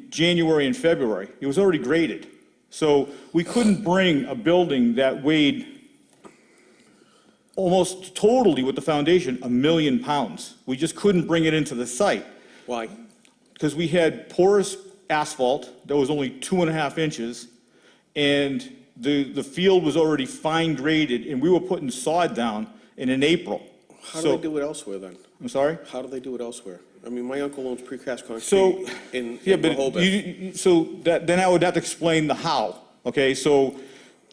January and February. It was already graded. So we couldn't bring a building that weighed almost totally with the foundation, 1 million pounds. We just couldn't bring it into the site. Why? Because we had porous asphalt that was only 2.5 inches, and the field was already fine graded, and we were putting sod down in April. How do So- they do it elsewhere then? I'm sorry? How do they do it elsewhere? I mean, my uncle owns precast So, concrete in yeah, but Rehoboth. then I would have to explain the how, okay? So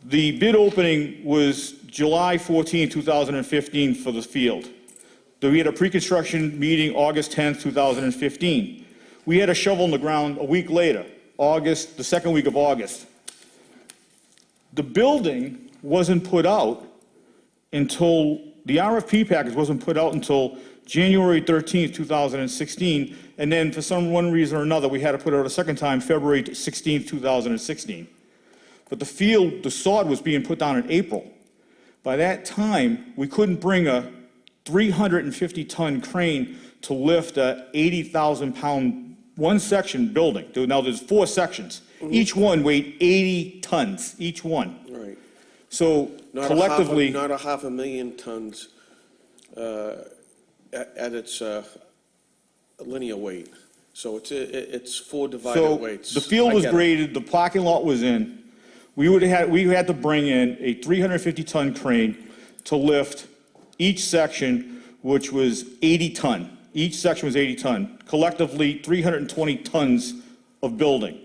the bid opening was July 14, 2015 for the field. Then we had a pre-construction meeting August 10th, 2015. We had a shovel in the ground a week later, the second week of August. The building wasn't put out until, the RFP package wasn't put out until January 13th, 2016, and then for one reason or another, we had to put it out a second time, February 16th, 2016. but the sod was being put down in April. By that time, we couldn't bring a 350-ton crane to lift a 80,000-pound one-section building. Now, there's 4 sections. Each one weighed 80 tons, each one. Right. So Not collectively, Not a 500,000 tons at its linear weight. So it's 4 divided so weights. the field I was get it. graded, the parking lot was in. We had to bring in a 350-ton crane to lift each section, which was 80 ton. Each section was 80 ton. Collectively, 320 tons of building.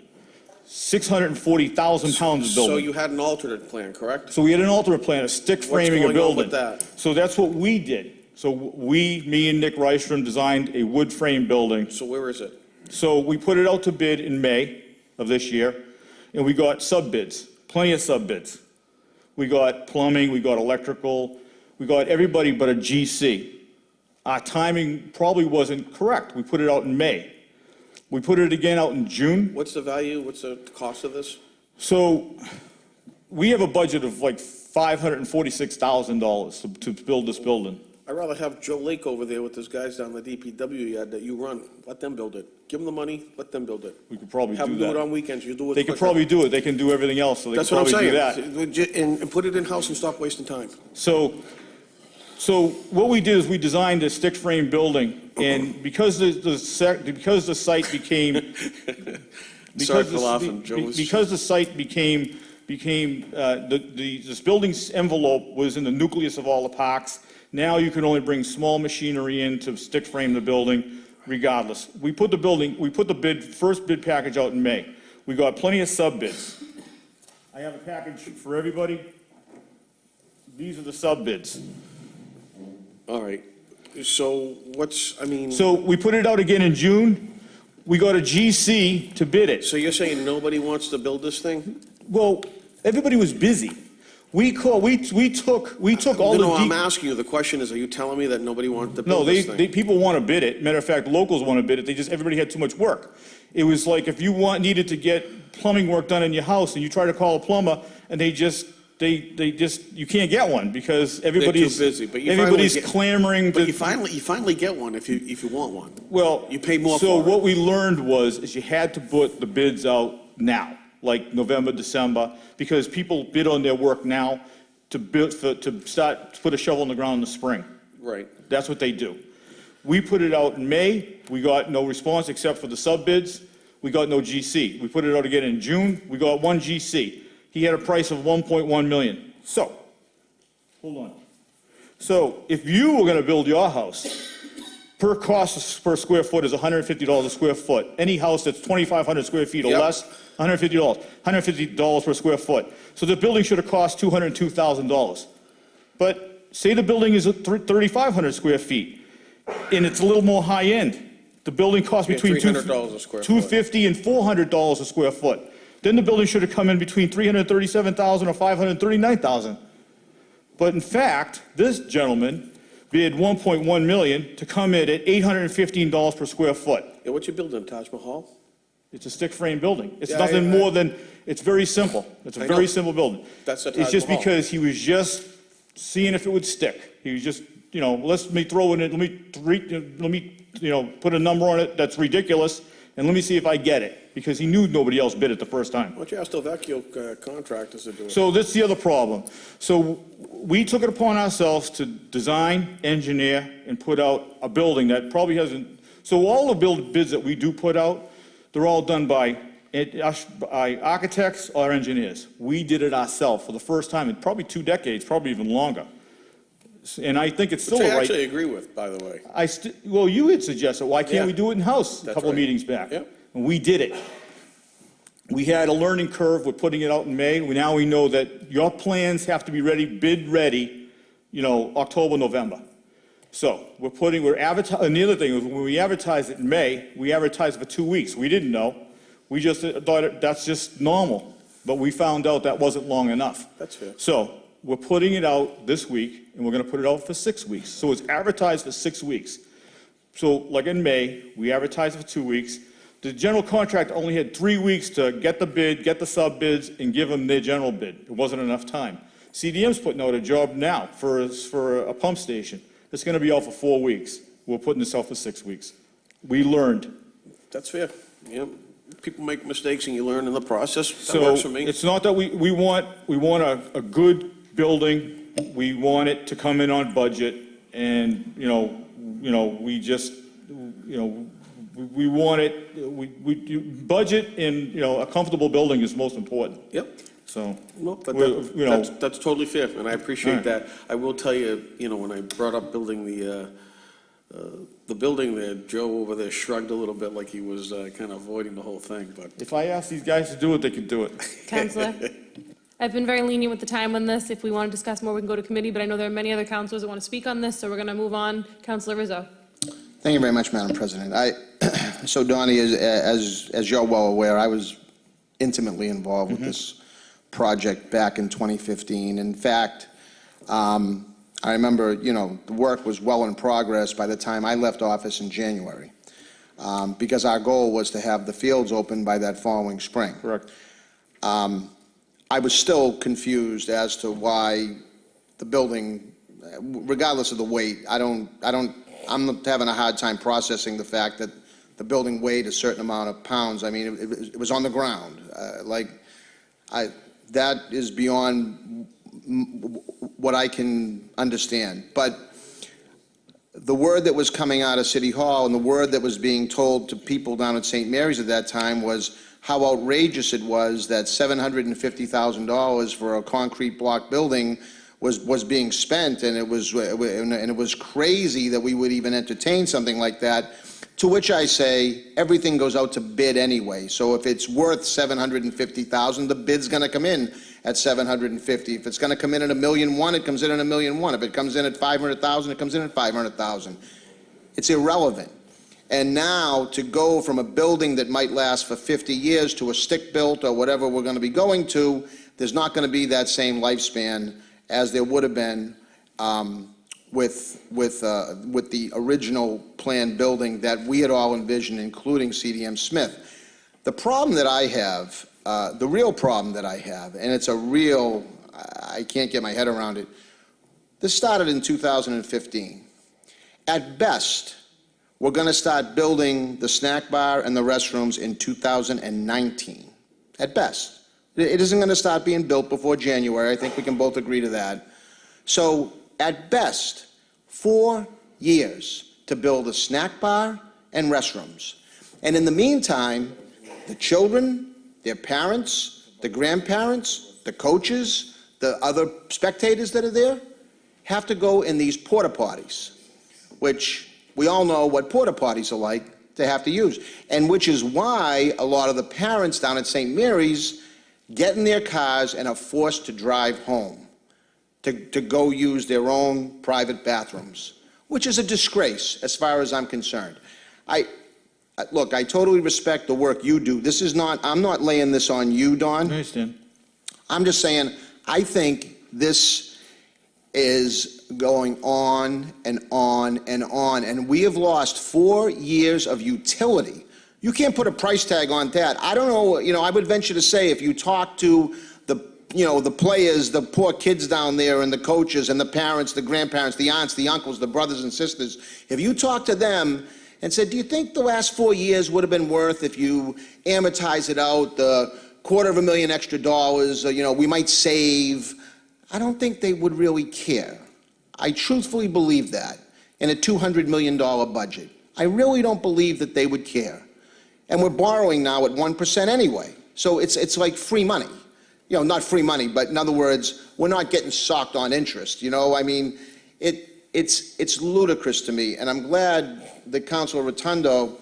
640,000 pounds of building. So you had an alternate plan, correct? So we had an alternate plan, a stick framing a What's going on building. with that? So that's what we did. So me and Nick Rystrom designed a wood frame building. So where is it? So we put it out to bid in May of this year, and we got sub bids, plenty of sub bids. We got plumbing, we got electrical, we got everybody but a GC. Our timing probably wasn't correct. We put it out in May. We put it again out in June. What's the value, what's the cost of this? So we have a budget of like $546,000 to build this building. I'd rather have Joe Lake over there with those guys down the DPW yard that you run. Let them build it. Give them the money, let them build it. We could probably Have do them do it that. on weekends, you do it They could quicker. probably do it. They can do everything else, so they could That's what I'm probably do that. saying. And put it in-house and stop wasting time. So what we did is we designed a stick frame building, and because the site became Sorry for laughing, Joe. because the site became this building's envelope was in the nucleus of all the parks. Now you can only bring small machinery in to stick frame the building regardless. We put the first bid package out in May. We got plenty of sub bids. I have a package for everybody. These are the sub bids. All right. So So we put it out again in June. We got a GC to bid it. So you're saying nobody wants to build this thing? Well, everybody was busy. We took all No, I'm the. asking you, the question is, are you telling me that nobody wanted to No, build this thing? people want to bid it. Matter of fact, locals want to bid it. Everybody had too much work. It was like if you needed to get plumbing work done in your house and you try to call a plumber and you can't get one because everybody's busy, but you everybody's finally get- clamoring But to. you finally get one if you want one. Well, You pay more so for it. what we learned is you had to put the bids out now, like November, December, because people bid on their work now to put a shovel in the ground in the spring. Right. That's what they do. We put it out in May, we got no response except for the sub bids, we got no GC. We put it out again in June, we got one GC. He had a price of 1.1 million. So, hold on. So if you were gonna build your house, cost per square foot is $150 a square foot. Any house that's 2,500 square feet or Yep. less, $150 per square foot. So the building should have cost $202,000. But say the building is 3,500 square feet, and it's a little more high-end. The building costs Yeah, between $300 a square foot. $250 and $400 a square foot. Then the building should have come in between $337,000 or $539,000. But in fact, this gentleman bid $1.1 million to come in at $815 per square foot. Yeah, what you building, Taj Mahal? It's a stick frame building. It's Yeah, nothing more than, it's very simple. It's a I very know. simple building. That's a It's Taj just Mahal. because he was just seeing if it would stick. He was just, let me put a number on it that's ridiculous, and let me see if I get it, because he knew nobody else bid it the first time. Why don't you ask the Vecchio contractors to do it? So that's the other problem. So we took it upon ourselves to design, engineer, and put out a building that probably hasn't, so all the bids that we do put out, they're all done by architects or engineers. We did it ourselves for the first time in probably 2 decades, probably even longer. And I think it's still Which a I right. actually agree with, by the way. Well, you had suggested, why can't Yeah. we do it in-house a That's couple of right. meetings back? Yep. And we did it. We had a learning curve with putting it out in May. Now we know that your plans have to be ready, bid ready, October, November. So we're advertising, and the other thing is when we advertised it in May, we advertised for 2 weeks. We didn't know. We just thought that's just normal. But we found out that wasn't long enough. That's fair. So we're putting it out this week, and we're going to put it out for 6 weeks. So it's advertised for 6 weeks. So like in May, we advertised for 2 weeks. The general contractor only had 3 weeks to get the bid, get the sub bids, and give them their general bid. It wasn't enough time. CDM's putting out a job now for a pump station. It's gonna be out for 4 weeks. We're putting this out for 6 weeks. We learned. That's fair. Yep. People make mistakes and you learn in the process. That So works for me. it's not that we want a good building. We want it to come in on budget, and, we just, we want it, budget and, a comfortable building is most important. Yep. So, No, but we're, that's totally fair, and I appreciate All right. that. I will tell you, when I brought up building the building there, Joe over there shrugged a little bit like he was kind of avoiding the whole thing, but if I ask these guys to do it, they can do it. Counselor, I've been very lenient with the time on this. If we want to discuss more, we can go to committee, but I know there are many other counselors that want to speak on this, so we're going to move on. Counselor Rizzo. Thank you very much, Madam President. So Donnie, as you're well aware, I was intimately involved with this project back in 2015. In fact, I remember, the work was well in progress by the time I left office in January, because our goal was to have the fields open by that following spring. Correct. I was still confused as to why the building, regardless of the weight, I'm having a hard time processing the fact that the building weighed a certain amount of pounds. I mean, it was on the ground. That is beyond what I can understand. But the word that was coming out of City Hall and the word that was being told to people down at St. Mary's at that time was how outrageous it was that $750,000 for a concrete block building was being spent, and it was crazy that we would even entertain something like that. To which I say, everything goes out to bid anyway. So if it's worth $750,000, the bid's going to come in at $750,000. If it's going to come in at $1.1 million, it comes in at $1.1 million. If it comes in at $500,000, it comes in at $500,000. It's irrelevant. And now to go from a building that might last for 50 years to a stick-built or whatever we're going to be going to, there's not going to be that same lifespan as there would have been with the original planned building that we had all envisioned, including CDM Smith. The problem that I have, the real problem that I have, and it's a real, I can't get my head around it, this started in 2015. At best, we're going to start building the snack bar and the restrooms in 2019, at best. It isn't going to start being built before January. I think we can both agree to that. So, at best, 4 years to build a snack bar and restrooms. And in the meantime, the children, their parents, the grandparents, the coaches, the other spectators that are there, have to go in these porta potties, which we all know what porta potties are like to have to use, and which is why a lot of the parents down at St. Mary's get in their cars and are forced to drive home to go use their own private bathrooms, which is a disgrace as far as I'm concerned. Look, I totally respect the work you do. This is not, I'm not laying this on you, Don. I understand. I'm just saying, I think this is going on and on and on, and we have lost 4 years of utility. You can't put a price tag on that. I don't know, I would venture to say if you talk to the players, the poor kids down there, and the coaches, and the parents, the grandparents, the aunts, the uncles, the brothers and sisters, if you talk to them and said, do you think the last 4 years would have been worth if you amortize it out, the $250,000 extra, we might save, I don't think they would really care. I truthfully believe that in a $200 million budget. I really don't believe that they would care. And we're borrowing now at 1% anyway. So it's like free money. Not free money, but in other words, we're not getting socked on interest. I mean, it's ludicrous to me. And I'm glad that Councilor Rotundo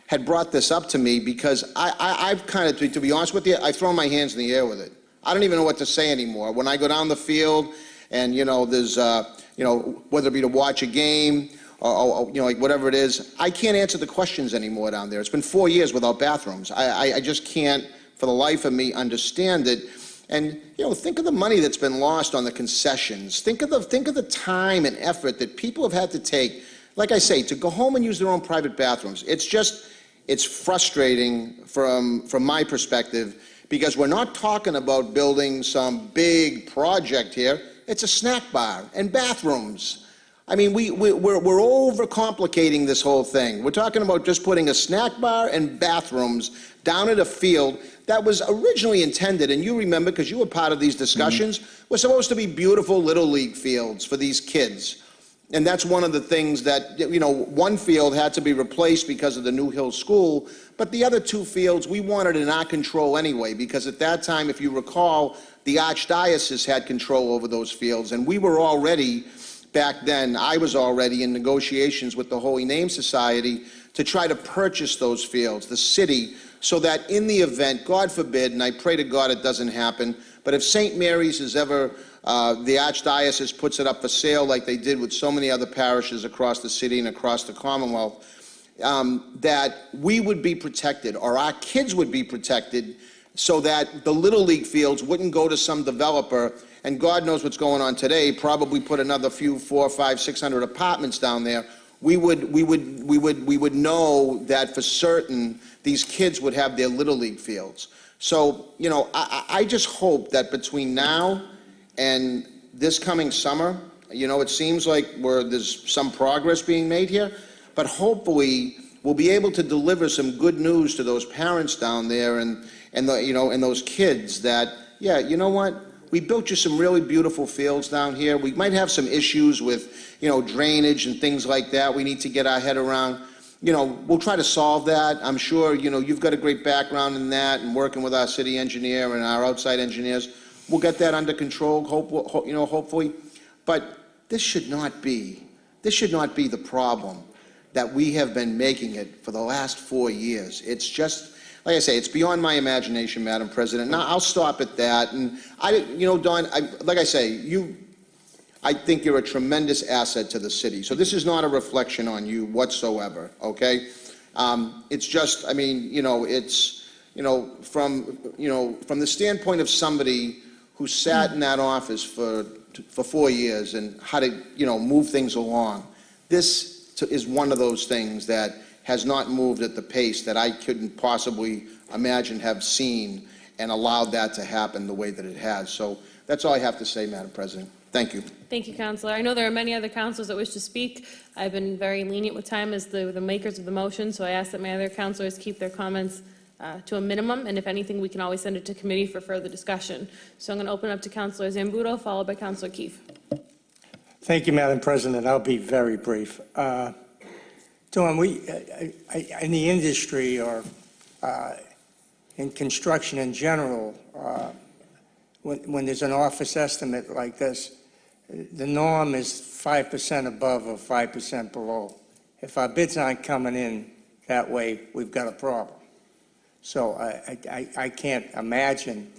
had brought this up to me, because I've kind of, to be honest with you, I've thrown my hands in the air with it. I don't even know what to say anymore. When I go down the field and, there's, whether it be to watch a game or like whatever it is, I can't answer the questions anymore down there. It's been 4 years without bathrooms. I just can't, for the life of me, understand it. And, think of the money that's been lost on the concessions. Think of the time and effort that people have had to take, like I say, to go home and use their own private bathrooms. It's it's frustrating from my perspective, because we're not talking about building some big project here. It's a snack bar and bathrooms. I mean, we're overcomplicating this whole thing. We're talking about just putting a snack bar and bathrooms down at a field that was originally intended, and you remember, because you were part of these discussions, was supposed to be beautiful Little League fields for these kids. And that's one of the things that, one field had to be replaced because of the New Hill School, but the other two fields, we wanted in our control anyway, because at that time, if you recall, the Archdiocese had control over those fields, and we were already, back then, I was already in negotiations with the Holy Name Society to try to purchase those fields, the city, so that in the event, God forbid, and I pray to God it doesn't happen, but if St. Mary's is ever, the Archdiocese puts it up for sale like they did with so many other parishes across the city and across the Commonwealth, that we would be protected, or our kids would be protected, so that the Little League fields wouldn't go to some developer, and God knows what's going on today, probably put another few 400, 500, 600 apartments down there. We would know that for certain these kids would have their Little League fields. So, I just hope that between now and this coming summer, it seems like there's some progress being made here, but hopefully we'll be able to deliver some good news to those parents down there and those kids that, yeah, you know what? We built you some really beautiful fields down here. We might have some issues with, drainage and things like that we need to get our head around. We'll try to solve that. I'm sure, you've got a great background in that and working with our city engineer and our outside engineers. We'll get that under control, hopefully. But this should not be the problem that we have been making it for the last 4 years. It's just, like I say, it's beyond my imagination, Madam President. Now, I'll stop at that. And Don, like I say, I think you're a tremendous asset to the city. So this is not a reflection on you whatsoever, okay? It's just, it's, from the standpoint of somebody who sat in that office for 4 years and how to, move things along, this is one of those things that has not moved at the pace that I couldn't possibly imagine have seen and allowed that to happen the way that it has. So that's all I have to say, Madam President. Thank you. Thank you, Counselor. I know there are many other counselors that wish to speak. I've been very lenient with time as the makers of the motion, so I ask that my other counselors keep their comments to a minimum, and if anything, we can always send it to committee for further discussion. So I'm going to open up to Counselor Zambudo, followed by Counselor Keefe. Thank you, Madam President. I'll be very brief. Dawn, in the industry or in construction in general, when there's an office estimate like this, the norm is 5% above or 5% below. If our bids aren't coming in that way, we've got a problem. So I can't imagine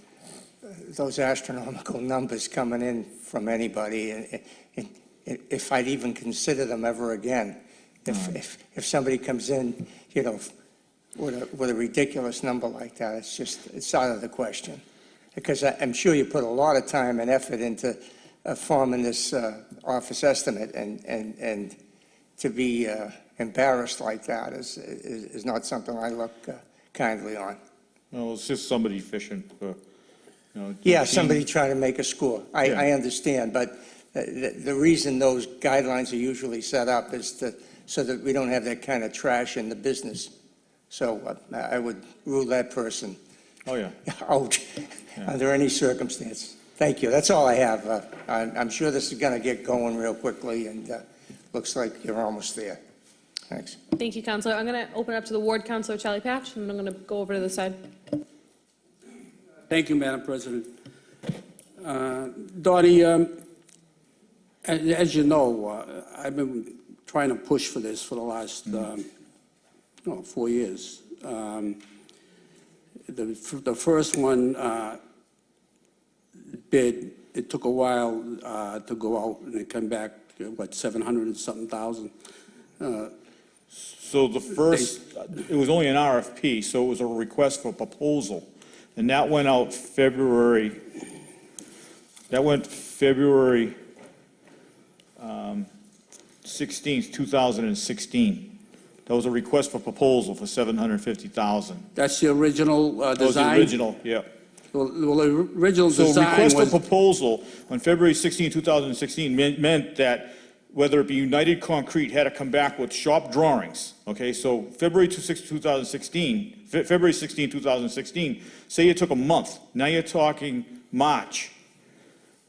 those astronomical numbers coming in from anybody, if I'd even consider them ever again. If somebody comes in, with a ridiculous number like that, it's out of the question. Because I'm sure you put a lot of time and effort into forming this office estimate, and to be embarrassed like that is not something I look kindly on. No, it's just somebody fishing for, Yeah, somebody trying to make a score. I understand, but the reason those guidelines are usually set up is so that we don't have that kind of trash in the business. So I would rule that person Oh, yeah. out under any circumstance. Thank you. That's all I have. I'm sure this is going to get going real quickly, and looks like you're almost there. Thanks. Thank you, Counselor. I'm going to open up to the ward Counselor Charlie Patch, and I'm going to go over to the side. Thank you, Madam President. Dottie, as you know, I've been trying to push for this for the last 4 years. The first one bid, it took a while to go out, and it came back, 700 and something thousand. So the first, it was only an RFP, so it was a request for proposal. And that went out February 16th, 2016. That was a request for proposal for $750,000. That's the original That was the design? original, yeah. Well, the original So design request for was, proposal on February 16, 2016 meant that whether it be United Concrete had to come back with shop drawings, okay? So February 16, 2016, say it took a month. Now you're talking March,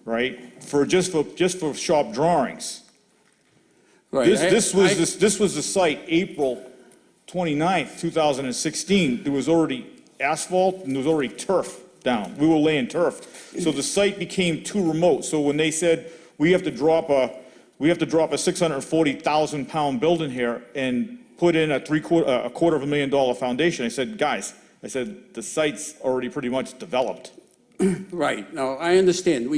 right? Just for shop drawings. right. This was the site, April 29th, 2016. There was already asphalt and there was already turf down. We were laying turf. So the site became too remote. So when they said, we have to drop a 640,000-pound building here and put in a $250,000 foundation, I said, guys, the site's already pretty much developed. Right, now, I understand,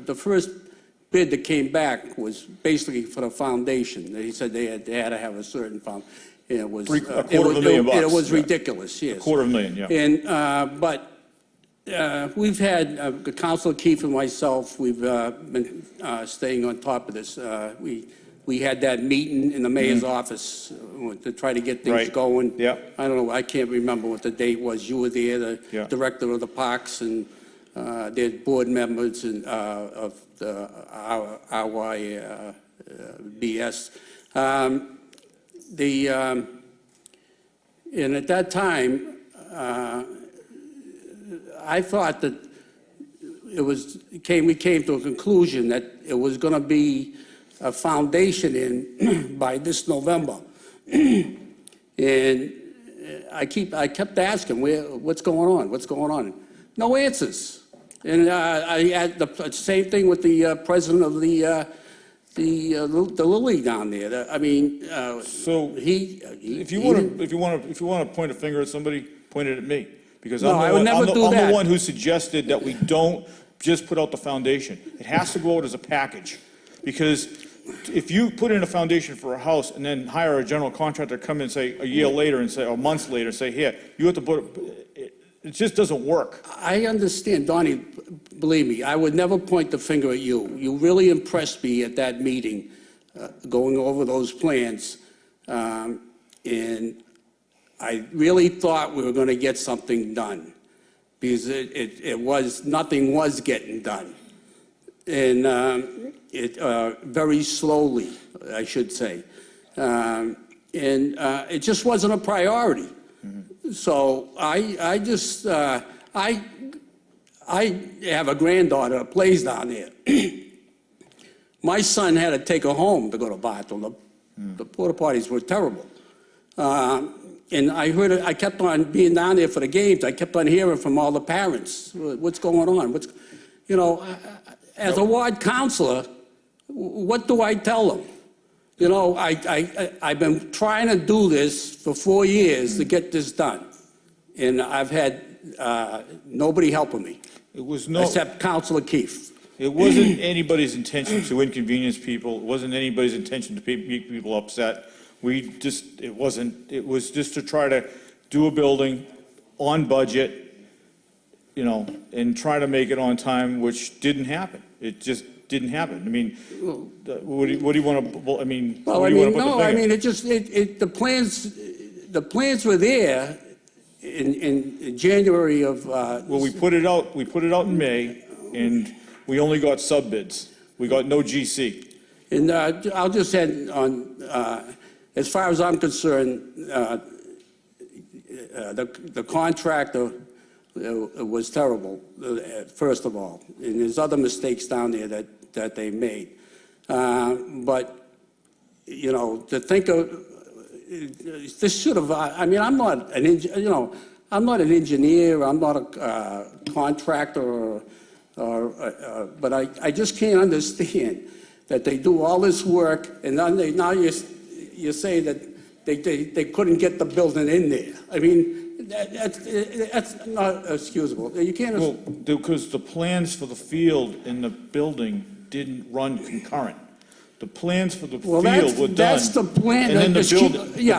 the first bid that came back was basically for the foundation. They said they had to have a certain it was. $250,000 It was yeah. ridiculous, yes. $250,000, yeah. And, but we've had, Councilor Keefe and myself, we've been staying on top of this. We had that meeting in the mayor's office to try to get things Right. going. Yeah. I don't know, I can't remember what the date was. You were there, the Yeah. director director of the parks, and their board members and of the RYBS. And at that time, I thought that we came to a conclusion that it was going to be a foundation in by this November. And I kept asking, what's going on? What's going on? No answers. And I had the same thing with the president of the Lily down there. I mean, So if you want to point a finger at somebody, point it at me. Because No, I would never do I'm that. the one who suggested that we don't just put out the foundation. It has to go out as a package. Because if you put in a foundation for a house and then hire a general contractor to come in, say, a year later and say, or months later, say, here, you have to put, it just doesn't work. I understand, Donnie, believe me, I would never point the finger at you. You really impressed me at that meeting, going over those plans. And I really thought we were going to get something done, because nothing was getting done. And very slowly, I should say. And it just wasn't a priority. So I have a granddaughter that plays down there. My son had to take her home to go to Bartow. The porta potties were terrible. And I kept on being down there for the games. I kept on hearing from all the parents, what's going on? As a ward counselor, what do I tell them? I've been trying to do this for 4 years to get this done. And I've had nobody helping me, except Councilor Keefe. It wasn't anybody's intention to inconvenience people. It wasn't anybody's intention to make people upset. It was just to try to do a building on budget, and try to make it on time, which didn't happen. It just didn't happen. I mean, what do you want to, I mean, Well, what I do you want mean, to put no, the I finger? mean, the plans were there in January of, Well, we put it out in May, and we only got sub bids. We got no GC. and I'll just end on, as far as I'm concerned, the contractor was terrible, first of all. And there's other mistakes down there that they made. But, to think of, this should have, I'm not an engineer, I'm not an engineer, I'm not a contractor, but I just can't understand that they do all this work, and now you say that they couldn't get the building in there. I mean, that's not excusable. You can't. Well, because the plans for the field and the building didn't run concurrent. The plans for the Well, field were done. that's the plan. And then the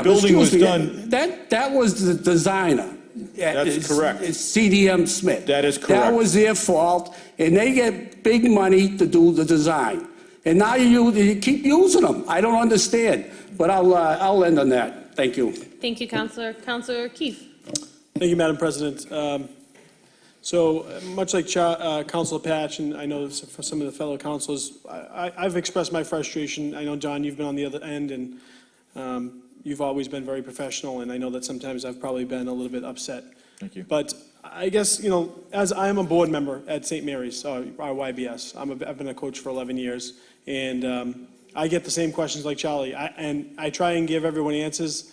building was done. That was the designer. That's correct. It's CDM Smith. That is That correct. was their fault, and they get big money to do the design. And now you keep using them. I don't understand, but I'll end on that. Thank you. Thank you, Counselor. Counselor Keefe. Thank you, Madam President. So much like Councilor Patch, and I know for some of the fellow councilors, I've expressed my frustration. I know, John, you've been on the other end, and you've always been very professional, and I know that sometimes I've probably been a little bit upset. Thank you. But I guess, you know, as I am a board member at St. Mary's, our YBS, I've been a coach for 11 years, and I get the same questions like Charlie, and I try and give everyone answers.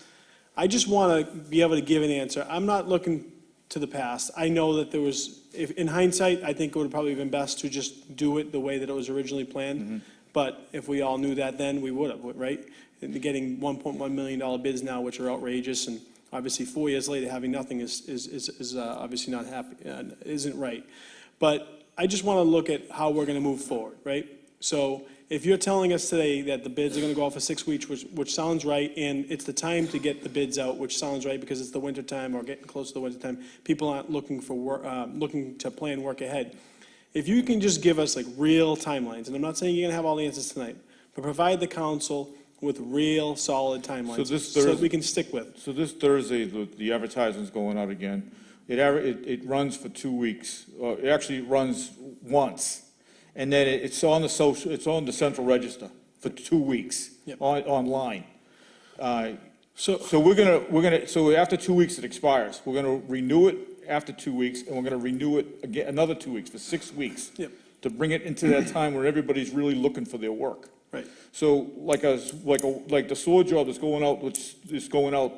I just want to be able to give an answer. I'm not looking to the past. I know that there was, in hindsight, I think it would have probably been best to just do it the way that it was originally planned. But if we all knew that then, we would have, right? And getting $1.1 million bids now, which are outrageous, and obviously 4 years later, having nothing is obviously not happy, isn't right. But I just want to look at how we're going to move forward, right? So if you're telling us today that the bids are going to go out for 6 weeks, which sounds right, and it's the time to get the bids out, which sounds right because it's the winter time or getting close to the winter time, people aren't looking for work, looking to plan work ahead. If you can just give us like real timelines, and I'm not saying you're going to have all the answers tonight, but provide the council with real solid timelines so that we can stick with. So this Thursday, the advertisement's going out again. It runs for 2 weeks. It actually runs once. And then it's on the Central Register for 2 weeks online. So after 2 weeks it expires. We're gonna renew it after 2 weeks, and we're gonna renew it again, another 2 weeks, for 6 weeks. To bring it into that time where everybody's really looking for their work. Right. So like the sewer job that's going out, which is going out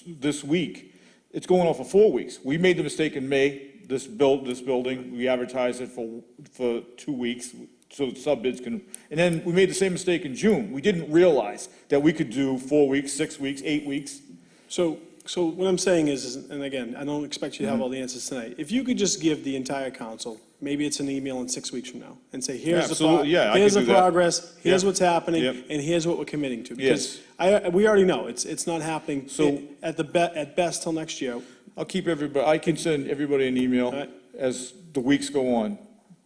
this week, it's going out for 4 weeks. We made the mistake in May, this building, we advertised it for 2 weeks, so the sub-bids can, and then we made the same mistake in June. We didn't realize that we could do 4 weeks, 6 weeks, 8 weeks. So what I'm saying is, and again, I don't expect you to have all the answers tonight. If you could just give the entire council, maybe it's an email in 6 weeks from now, and say, here's the progress, here's what's happening, and here's what we're committing to. Because we already know, it's not happening at best till next year. I'll keep everybody, I can send everybody an email as the weeks go on.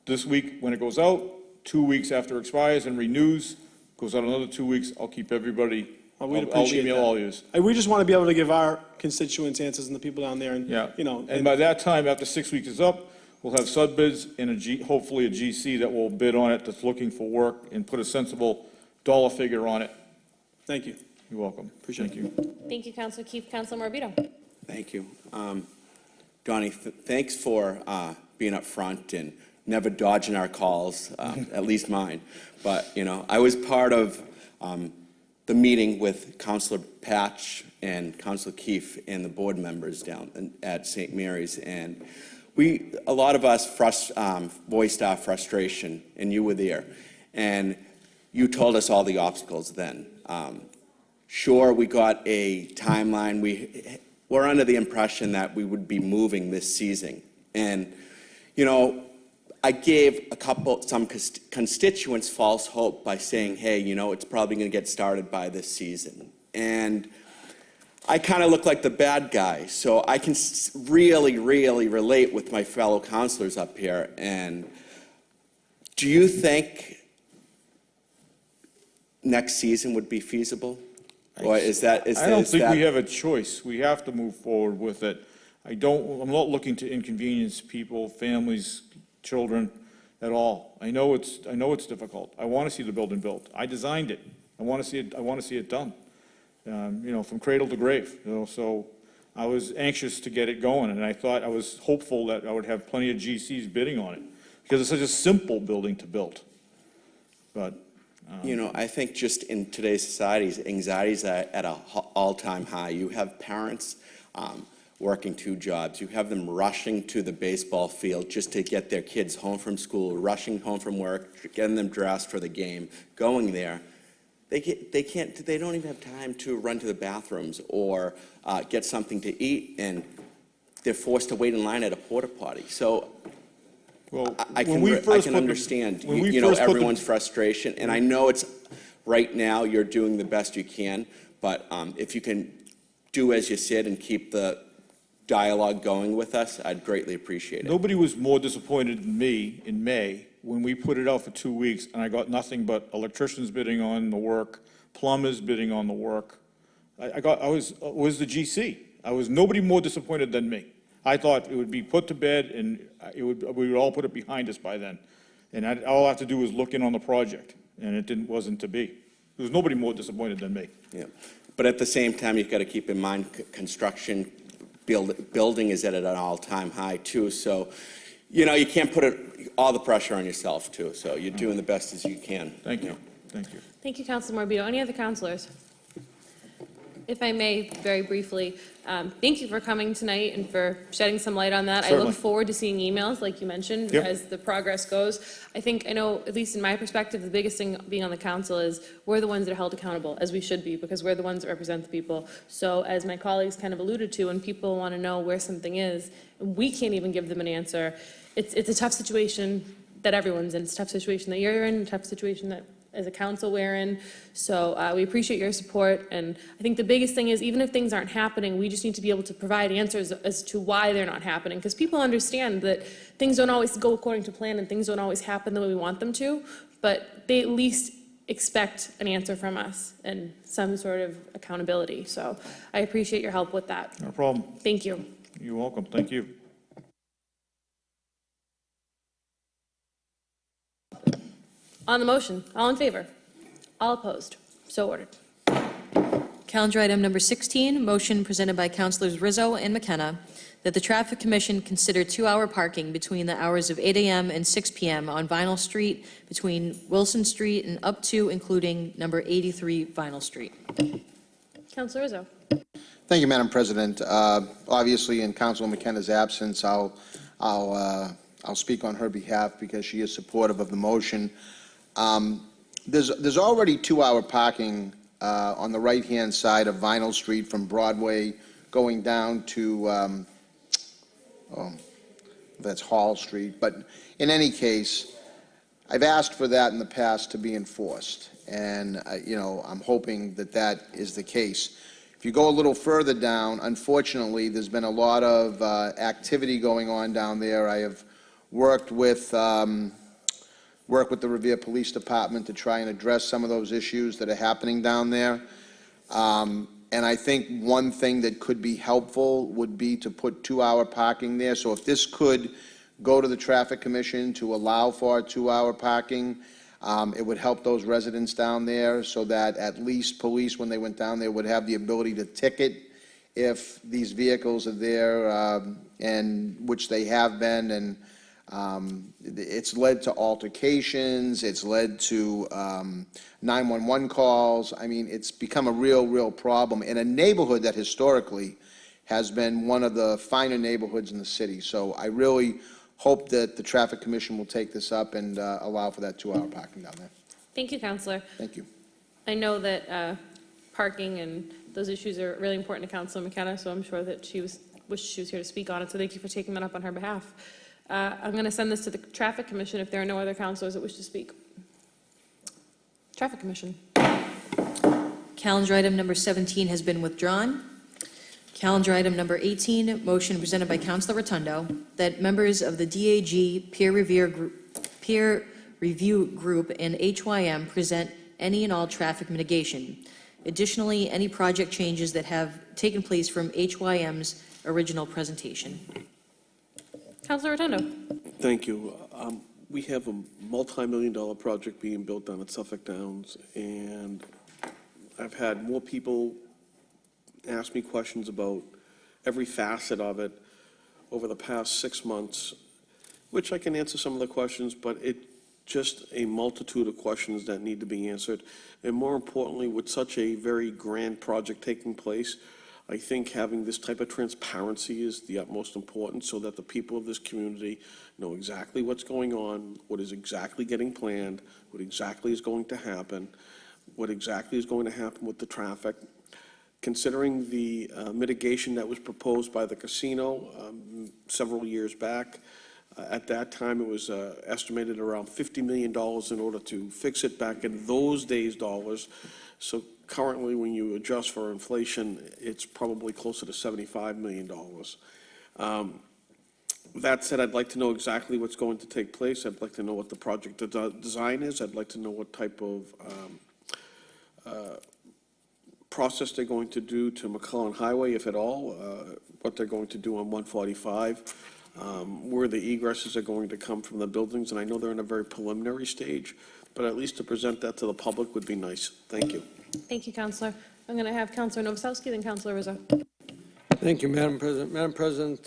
This week, when it goes out, 2 weeks after it expires and renews, goes out another 2 weeks, I'll keep everybody, I'll email all yous. We just want to be able to give our constituents answers and the people down there, and, you know. And by that time, after 6 weeks is up, we'll have sub-bids and hopefully a GC that will bid on it, that's looking for work, and put a sensible dollar figure on it. Thank you. You're welcome. Appreciate it. Thank you, Counselor Keefe. Counselor Morbido. Thank you. Donnie, thanks for being up front and never dodging our calls, at least mine. But, you know, I was part of the meeting with Councilor Patch and Councilor Keefe and the board members down at St. Mary's, and a lot of us voiced our frustration, and you were there. And you told us all the obstacles then. Sure, we got a timeline. We're under the impression that we would be moving this season. And, you know, I gave some constituents false hope by saying, hey, you know, it's probably going to get started by this season. And I kind of look like the bad guy, so I can really, really relate with my fellow councilors up here. And do you think next season would be feasible? Or is that? I don't think we have a choice. We have to move forward with it. I'm not looking to inconvenience people, families, children at all. I know it's difficult. I want to see the building built. I designed it. I want to see it done. You know, from cradle to grave. You know, so I was anxious to get it going, and I was hopeful that I would have plenty of GCs bidding on it because it's such a simple building to build. But you know, I think just in today's society, anxiety is at an all-time high. You have parents working 2 jobs. You have them rushing to the baseball field just to get their kids home from school, rushing home from work, getting them dressed for the game, going there. They don't even have time to run to the bathrooms or get something to eat, and they're forced to wait in line at a porta potty. So I can understand, you know, everyone's frustration, and I know it's, right now, you're doing the best you can, but if you can do as you said and keep the dialogue going with us, I'd greatly appreciate it. nobody was more disappointed than me in May when we put it out for 2 weeks and I got nothing but electricians bidding on the work, plumbers bidding on the work. I was the GC. I was nobody more disappointed than me. I thought it would be put to bed and we would all put it behind us by then. And all I have to do was look in on the project, and it wasn't to be. There was nobody more disappointed than me. Yeah, but at the same time, you've got to keep in mind, construction, building is at an all-time high too, so, you know, you can't put all the pressure on yourself too, so you're doing the best as you can. Thank you, thank you. Thank you, Councilor Morbido. Any other councilors? If I may, very briefly, thank you for coming tonight and for shedding some light on that. I Certainly. look forward to seeing emails, like you mentioned, Yep. as the progress goes. I know, at least in my perspective, the biggest thing being on the council is we're the ones that are held accountable, as we should be, because we're the ones that represent the people. So as my colleagues kind of alluded to, when people want to know where something is, and we can't even give them an answer, it's a tough situation that everyone's in. It's a tough situation that you're in, a tough situation that as a council we're in. So we appreciate your support, and I think the biggest thing is, even if things aren't happening, we just need to be able to provide answers as to why they're not happening, because people understand that things don't always go according to plan and things don't always happen the way we want them to, but they at least expect an answer from us and some sort of accountability. So I appreciate your help with that. No problem. Thank you. You're welcome, thank you. On the motion, all in favor? All opposed? So ordered. Calendar item number 16, motion presented by Councilors Rizzo and McKenna, that the Traffic Commission consider 2-hour parking between the hours of 8 a.m. and 6 p.m. on Vinyl Street between Wilson Street and up to including number 83 Vinyl Street. Councilor Rizzo. Thank you, Madam President. Obviously, in Councilor McKenna's absence, I'll speak on her behalf because she is supportive of the motion. There's already 2-hour parking on the right-hand side of Vinyl Street from Broadway going down to, that's Hall Street. But in any case, I've asked for that in the past to be enforced, and, I'm hoping that that is the case. If you go a little further down, unfortunately, there's been a lot of activity going on down there. I have worked with the Revere Police Department to try and address some of those issues that are happening down there. And I think one thing that could be helpful would be to put 2-hour parking there. So if this could go to the Traffic Commission to allow for 2-hour parking, it would help those residents down there so that at least police, when they went down there, would have the ability to ticket if these vehicles are there, and which they have been. And it's led to altercations, it's led to 911 calls. I mean, it's become a real problem in a neighborhood that historically has been one of the finer neighborhoods in the city. So I really hope that the Traffic Commission will take this up and allow for that 2-hour parking down there. Thank you, Councilor. Thank you. I know that parking and those issues are really important to Councilor McKenna, so I'm sure that she wished she was here to speak on it, so thank you for taking that up on her behalf. I'm going to send this to the Traffic Commission if there are no other councilors that wish to speak. Traffic Commission. Calendar item number 17 has been withdrawn. Calendar item number 18, motion presented by Councilor Rotundo, that members of the DAG Peer Review Group and HYM present any and all traffic mitigation. Additionally, any project changes that have taken place from HYM's original presentation. Councilor Rotundo. Thank you. We have a multi-million-dollar project being built down at Suffolk Downs, and I've had more people ask me questions about every facet of it over the past 6 months, which I can answer some of the questions, but it's just a multitude of questions that need to be answered. And more importantly, with such a very grand project taking place, I think having this type of transparency is the utmost important so that the people of this community know exactly what's going on, what is exactly getting planned, what exactly is going to happen, what exactly is going to happen with the traffic. Considering the mitigation that was proposed by the casino several years back, at that time it was estimated around $50 million in order to fix it back in those days dollars. So currently, when you adjust for inflation, it's probably closer to $75 million. That said, I'd like to know exactly what's going to take place. I'd like to know what the project design is. I'd like to know what type of process they're going to do to McClellan Highway, if at all, what they're going to do on 145, where the egresses are going to come from the buildings, and I know they're in a very preliminary stage, but at least to present that to the public would be nice. Thank you. Thank you, Counselor. I'm going to have Counselor Novoselsky, then Counselor Rizzo. Thank you, Madam President. Madam President,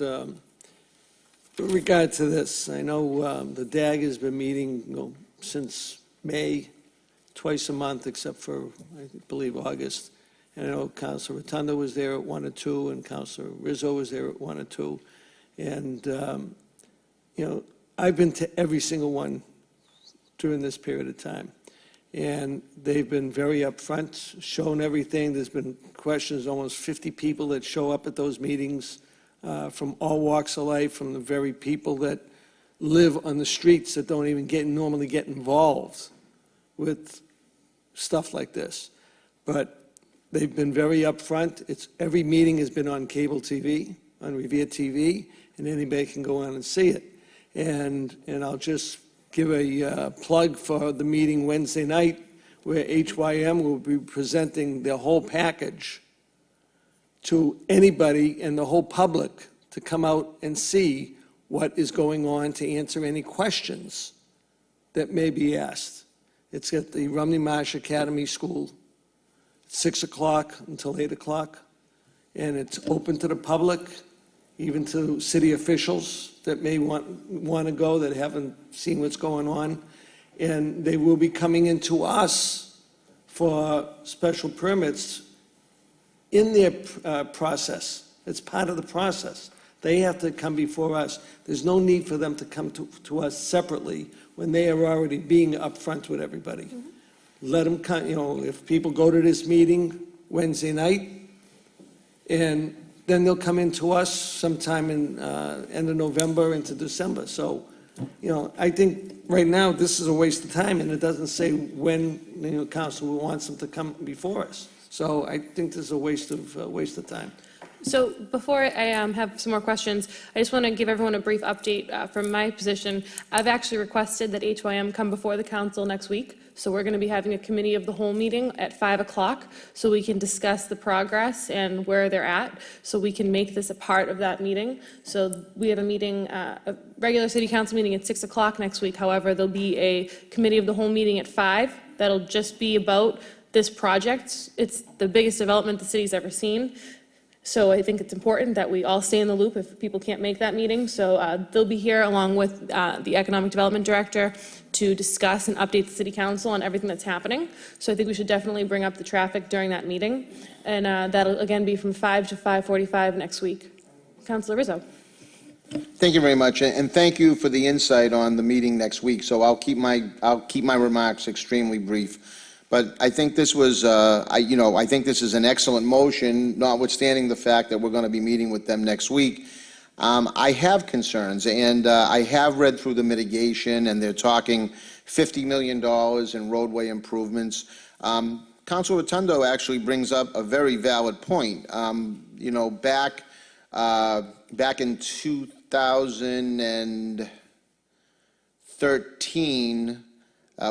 with regard to this, I know the DAG has been meeting, since May, twice a month, except for, I believe, August. And I know Councilor Rotundo was there at 1 or 2, and Councilor Rizzo was there at 1 or 2. And, I've been to every single one during this period of time. And they've been very upfront, shown everything. There's been questions, almost 50 people that show up at those meetings from all walks of life, from the very people that live on the streets that don't even normally get involved with stuff like this. But they've been very upfront. Every meeting has been on cable TV, on Revere TV, and anybody can go on and see it. And I'll just give a plug for the meeting Wednesday night, where HYM will be presenting their whole package to anybody and the whole public to come out and see what is going on, to answer any questions that may be asked. It's at the Rumney Marsh Academy School, 6 o'clock until 8 o'clock, and it's open to the public, even to city officials that may want to go, that haven't seen what's going on. And they will be coming into us for special permits in their process. It's part of the process. They have to come before us. There's no need for them to come to us separately when they are already being upfront with everybody. Let them come, if people go to this meeting Wednesday night, and then they'll come into us sometime in end of November into December. So, I think right now this is a waste of time, and it doesn't say when council wants them to come before us. So I think this is a waste of time. So before I have some more questions, I just want to give everyone a brief update from my position. I've actually requested that HYM come before the council next week. So we're going to be having a committee of the whole meeting at 5 o'clock so we can discuss the progress and where they're at, so we can make this a part of that meeting. So we have a meeting, a regular city council meeting at 6 o'clock next week. However, there'll be a committee of the whole meeting at 5. That'll just be about this project. It's the biggest development the city's ever seen. So I think it's important that we all stay in the loop if people can't make that meeting. So they'll be here along with the Economic Development Director to discuss and update the City Council on everything that's happening. So I think we should definitely bring up the traffic during that meeting. And that'll again be from 5 to 5:45 next week. Councilor Rizzo. Thank you very much, and thank you for the insight on the meeting next week. So I'll keep my remarks extremely brief. But I think this was, I think this is an excellent motion, notwithstanding the fact that we're going to be meeting with them next week. I have concerns, and I have read through the mitigation, and they're talking $50 million in roadway improvements. Councilor Rotundo actually brings up a very valid point. Back in 2013,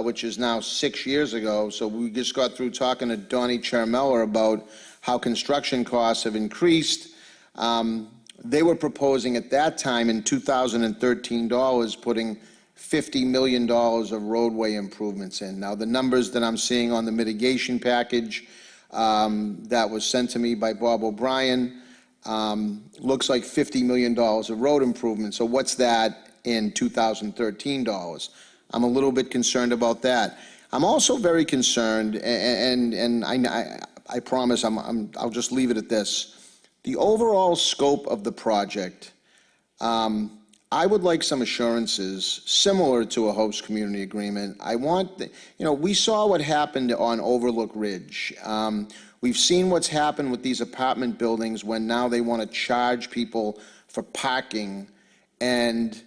which is now 6 years ago. So we just got through talking to Donnie Charmella about how construction costs have increased. They were proposing at that time in 2013 putting $50 million of roadway improvements in. Now, the numbers that I'm seeing on the mitigation package that was sent to me by Bob O'Brien looks like $50 million of road improvements. So what's that in 2013 dollars? I'm a little bit concerned about that. I'm also very concerned, and I promise I'll just leave it at this. The overall scope of the project, I would like some assurances similar to a host community agreement. I want, we saw what happened on Overlook Ridge. We've seen what's happened with these apartment buildings when now they want to charge people for parking, and,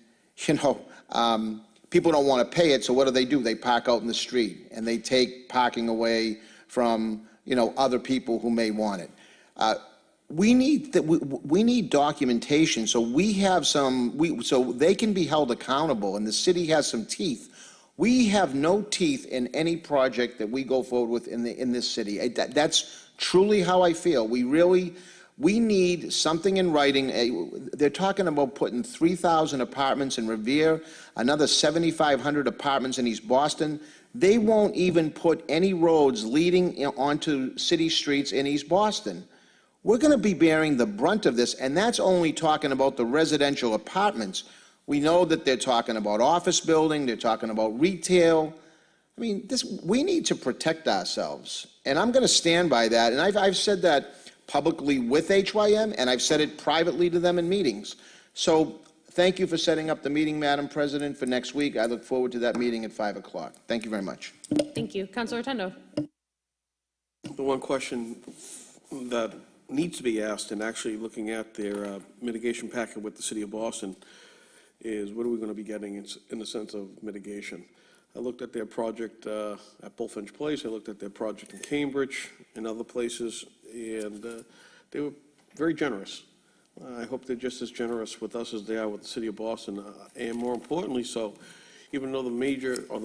people don't want to pay it, so what do? They park out in the street, and they take parking away from, other people who may want it. We need documentation, so so they can be held accountable, and the city has some teeth. We have no teeth in any project that we go forward with in this city. That's truly how I feel. We need something in writing. They're talking about putting 3,000 apartments in Revere, another 7,500 apartments in East Boston. They won't even put any roads leading onto city streets in East Boston. We're going to be bearing the brunt of this, and that's only talking about the residential apartments. We know that they're talking about office building, they're talking about retail. I mean, we need to protect ourselves, and I'm going to stand by that. And I've said that publicly with HYM, and I've said it privately to them in meetings. So thank you for setting up the meeting, Madam President, for next week. I look forward to that meeting at 5 o'clock. Thank you very much. Thank you. Councilor Rotundo. The one question that needs to be asked, and actually looking at their mitigation packet with the city of Boston, is what are we going to be getting in the sense of mitigation? I looked at their project at Bullfinch Place, I looked at their project in Cambridge and other places, and they were very generous. I hope they're just as generous with us as they are with the city of Boston, and more importantly so, even though the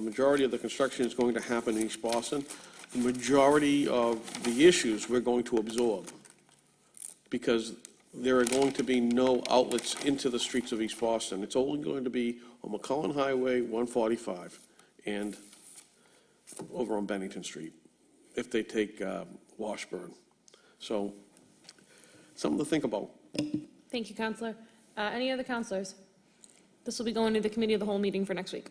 majority of the construction is going to happen in East Boston, the majority of the issues we're going to absorb, because there are going to be no outlets into the streets of East Boston. It's only going to be on McCullen Highway 145 and over on Bennington Street, if they take Washburn. So, something to think about. Thank you, Councilor. Any other councilors? This will be going to the committee of the whole meeting for next week.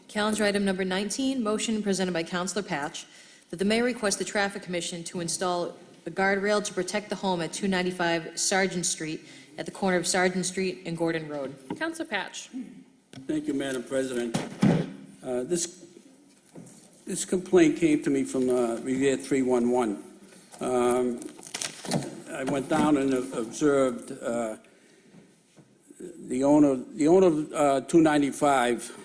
Calendar item number 19, motion presented by Councilor Patch, that the mayor request the Traffic Commission to install a guardrail to protect the home at 295 Sargent Street at the corner of Sargent Street and Gordon Road. Councilor Patch. Thank you, Madam President. This complaint came to me from Revere 311. I went down and observed the owner of 295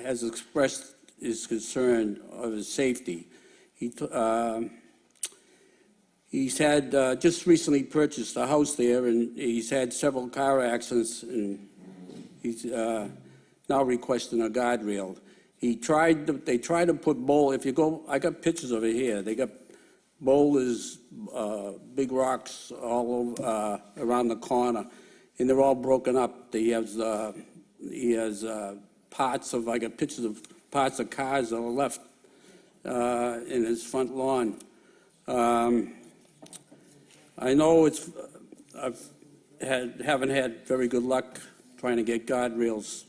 has expressed his concern of his safety. He's had just recently purchased a house there, and he's had several car accidents, and he's now requesting a guardrail. They tried to put if you go, I got pictures of it here. They got boulders, big rocks all over, around the corner, and they're all broken up. He has parts of, I got pictures of parts of cars that are left in his front lawn. I know haven't had very good luck trying to get guardrails,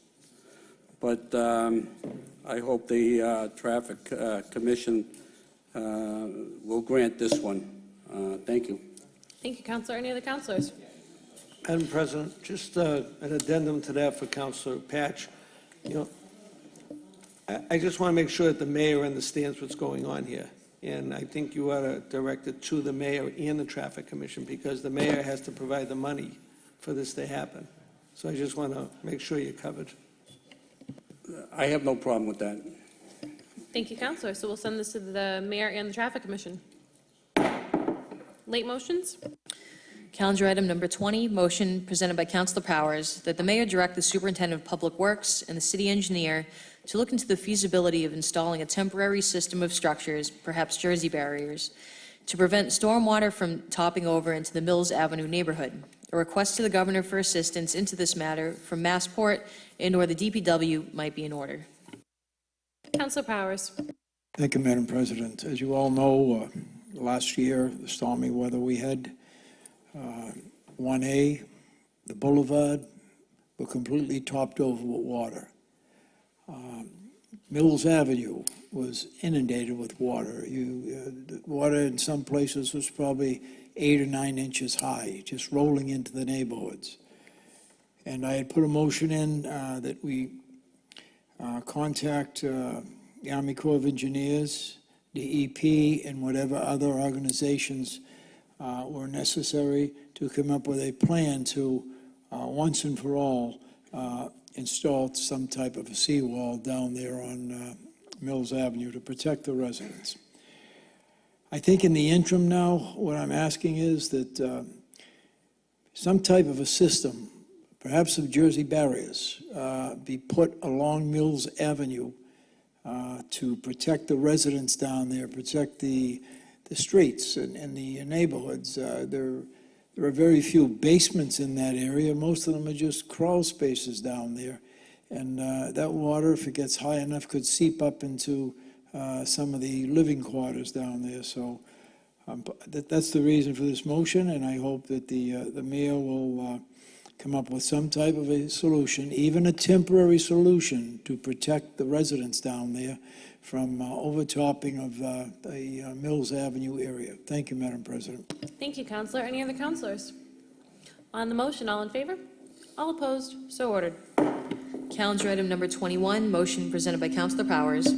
but I hope the Traffic Commission will grant this one. Thank you. Thank you, Councilor. Any other councilors? Madam President, just an addendum to that for Councilor Patch. You know, I just want to make sure that the mayor understands what's going on here. And I think you ought to direct it to the mayor and the Traffic Commission, because the mayor has to provide the money for this to happen. So I just want to make sure you're covered. I have no problem with that. Thank you, Councilor. So we'll send this to the mayor and the Traffic Commission. Late motions? Calendar item number 20, motion presented by Councilor Powers, that the mayor direct the superintendent of public works and the city engineer to look into the feasibility of installing a temporary system of structures, perhaps Jersey barriers, to prevent stormwater from topping over into the Mills Avenue neighborhood. A request to the governor for assistance into this matter from Massport and/or the DPW might be in order. Councilor Powers. Thank you, Madam President. As you all know, last year, the stormy weather we had, 1A, the boulevard, were completely topped over with water. Mills Avenue was inundated with water. The water in some places was probably 8 or 9 inches high, just rolling into the neighborhoods. And I had put a motion in that we contact the Army Corps of Engineers, DEP, and whatever other organizations were necessary to come up with a plan to, once and for all, install some type of a seawall down there on Mills Avenue to protect the residents. I think in the interim now, what I'm asking is that some type of a system, perhaps of Jersey barriers, be put along Mills Avenue to protect the residents down there, protect the streets and the neighborhoods. There are very few basements in that area. Most of them are just crawl spaces down there. And that water, if it gets high enough, could seep up into some of the living quarters down there. So that's the reason for this motion, and I hope that the mayor will come up with some type of a solution, even a temporary solution, to protect the residents down there from overtopping of the Mills Avenue area. Thank you, Madam President. Thank you, Counselor. Any other counselors? On the motion, all in favor? All opposed? So ordered. Calendar item number 21, motion presented by Councilor Powers,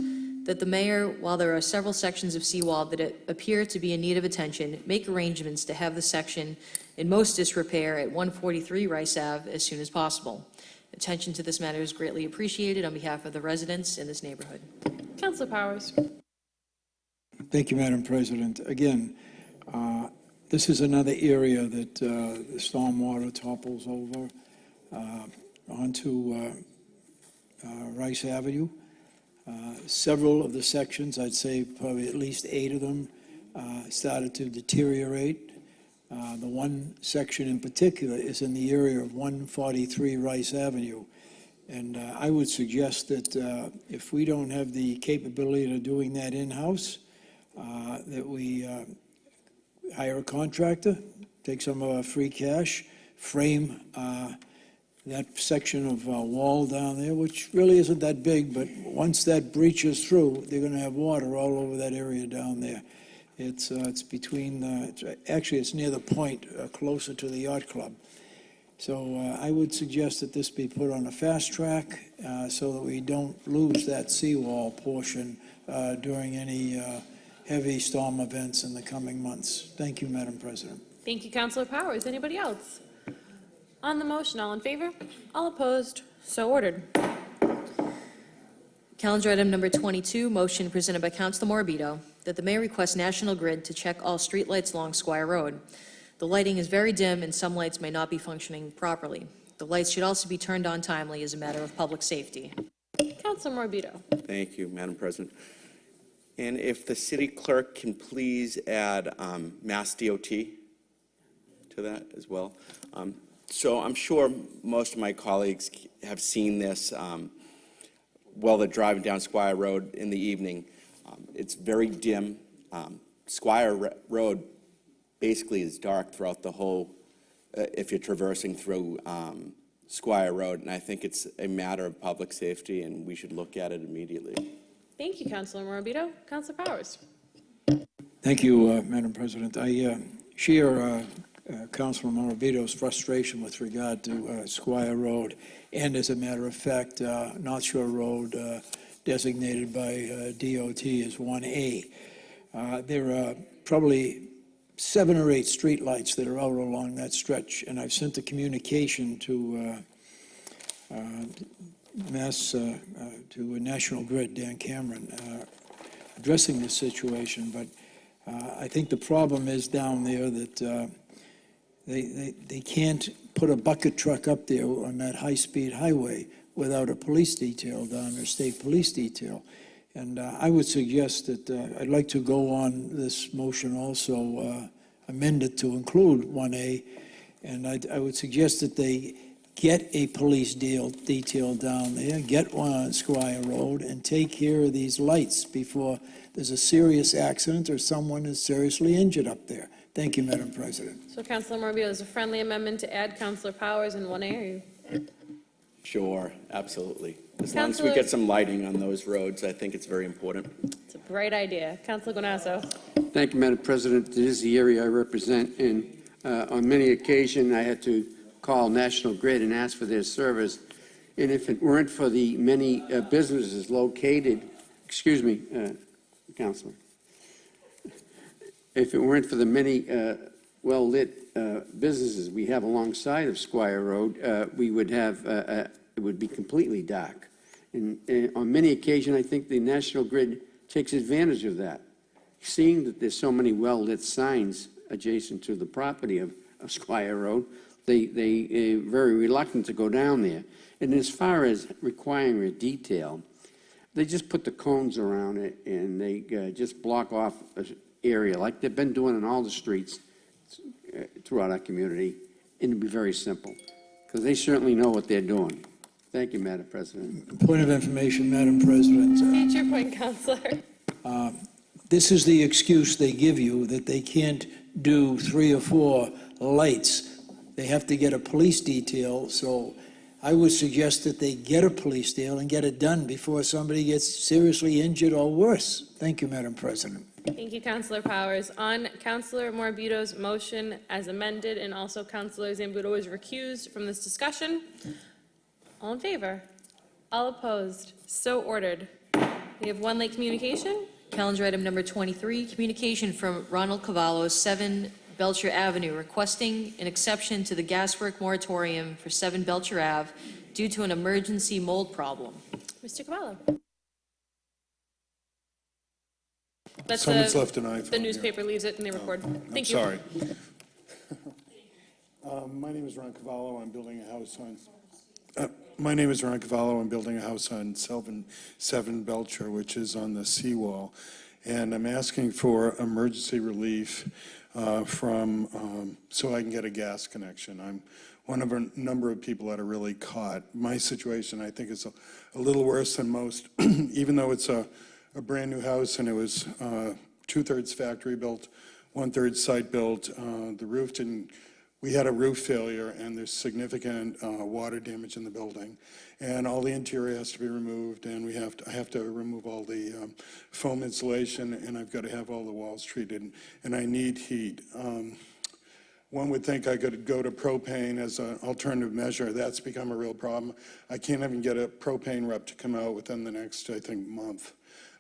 that the mayor, while there are several sections of seawall that appear to be in need of attention, make arrangements to have the section in most disrepair at 143 Rice Ave as soon as possible. Attention to this matter is greatly appreciated on behalf of the residents in this neighborhood. Counselor Powers. Thank you, Madam President. Again, this is another area that the stormwater topples over onto Rice Avenue. Several of the sections, I'd say probably at least 8 of them, started to deteriorate. The one section in particular is in the area of 143 Rice Avenue. And I would suggest that if we don't have the capability of doing that in-house, that we hire a contractor, take some of our free cash, frame that section of wall down there, which really isn't that big, but once that breaches through, they're going to have water all over that area down there. It's between, it's near the point, closer to the yacht club. So I would suggest that this be put on a fast track so that we don't lose that seawall portion during any heavy storm events in the coming months. Thank you, Madam President. Thank you, Counselor Powers. Anybody else? On the motion, all in favor? All opposed? So ordered. Calendar item number 22, motion presented by Councilor Morabito, that the mayor requests National Grid to check all streetlights along Squire Road. The lighting is very dim and some lights may not be functioning properly. The lights should also be turned on timely as a matter of public safety. Counselor Morabito. Thank you, Madam President. And if the city clerk can please add Mass DOT to that as well. So I'm sure most of my colleagues have seen this while they're driving down Squire Road in the evening. It's very dim. Squire Road basically is dark throughout the whole, if you're traversing through Squire Road, and I think it's a matter of public safety, and we should look at it immediately. Thank you, Counselor Morabito. Counselor Powers. Thank you, Madam President. I share Councilor Morabito's frustration with regard to Squire Road, and as a matter of fact, North Shore Road, designated by DOT as 1A. There are probably 7 or 8 streetlights that are out along that stretch, and I've sent a communication to National Grid, Dan Cameron, addressing this situation, but I think the problem is down there that they can't put a bucket truck up there on that high-speed highway without a police detail down there, state police detail. And I would suggest that I'd like to go on this motion also, amend it to include 1A, and I would suggest that they get a police detail down there, get one on Squire Road, and take care of these lights before there's a serious accident or someone is seriously injured up there. Thank you, Madam President. So Counselor Morabito, there's a friendly amendment to add Counselor Powers in 1A. Are you? Sure, absolutely. As long as we get some lighting on those roads, I think it's very important. It's a bright idea. Counselor Guanasso. Thank you, Madam President. It is the area I represent, and on many occasions, I had to call National Grid and ask for their service. And if it weren't for the many businesses located, excuse me, Councilor, if it weren't for the many well-lit businesses we have alongside of Squire Road, we would have, it would be completely dark. And on many occasions, I think the National Grid takes advantage of that. Seeing that there's so many well-lit signs adjacent to the property of Squire Road, they very reluctant to go down there. And as far as requiring a detail, they just put the cones around it and they just block off an area like they've been doing in all the streets throughout our community, and it'd be very simple, because they certainly know what they're doing. Thank you, Madam President. Point of information, Madam President. State your point, Counselor. This is the excuse they give you, that they can't do 3 or 4 lights. They have to get a police detail, so I would suggest that they get a police detail and get it done before somebody gets seriously injured or worse. Thank you, Madam President. Thank you, Counselor Powers. On Counselor Morabito's motion as amended, and also Counselor Zambudo is recused from this discussion. All in favor? All opposed? So ordered. We have one late communication. Calendar item number 23, communication from Ronald Cavallo, 7 Belcher Avenue, requesting an exception to the gaswork moratorium for 7 Belcher Ave due to an emergency mold problem. Mr. Cavallo. That's Someone's the- left an iPhone The here. newspaper leaves it and they record. Thank you. I'm sorry. My name is Ron Cavallo. I'm building a house on, my name is Ron Cavallo. I'm building a house on 7 Belcher, which is on the seawall. And I'm asking for emergency relief so I can get a gas connection. I'm one of a number of people that are really caught. My situation, I think, is a little worse than most, even though it's a brand-new house and it was 2/3 factory built, 1/3 site built. The roof didn't, we had a roof failure and there's significant water damage in the building. And all the interior has to be removed, and I have to remove all the foam insulation, and I've got to have all the walls treated, and I need heat. One would think I could go to propane as an alternative measure. That's become a real problem. I can't even get a propane rep to come out within the next, I think, month.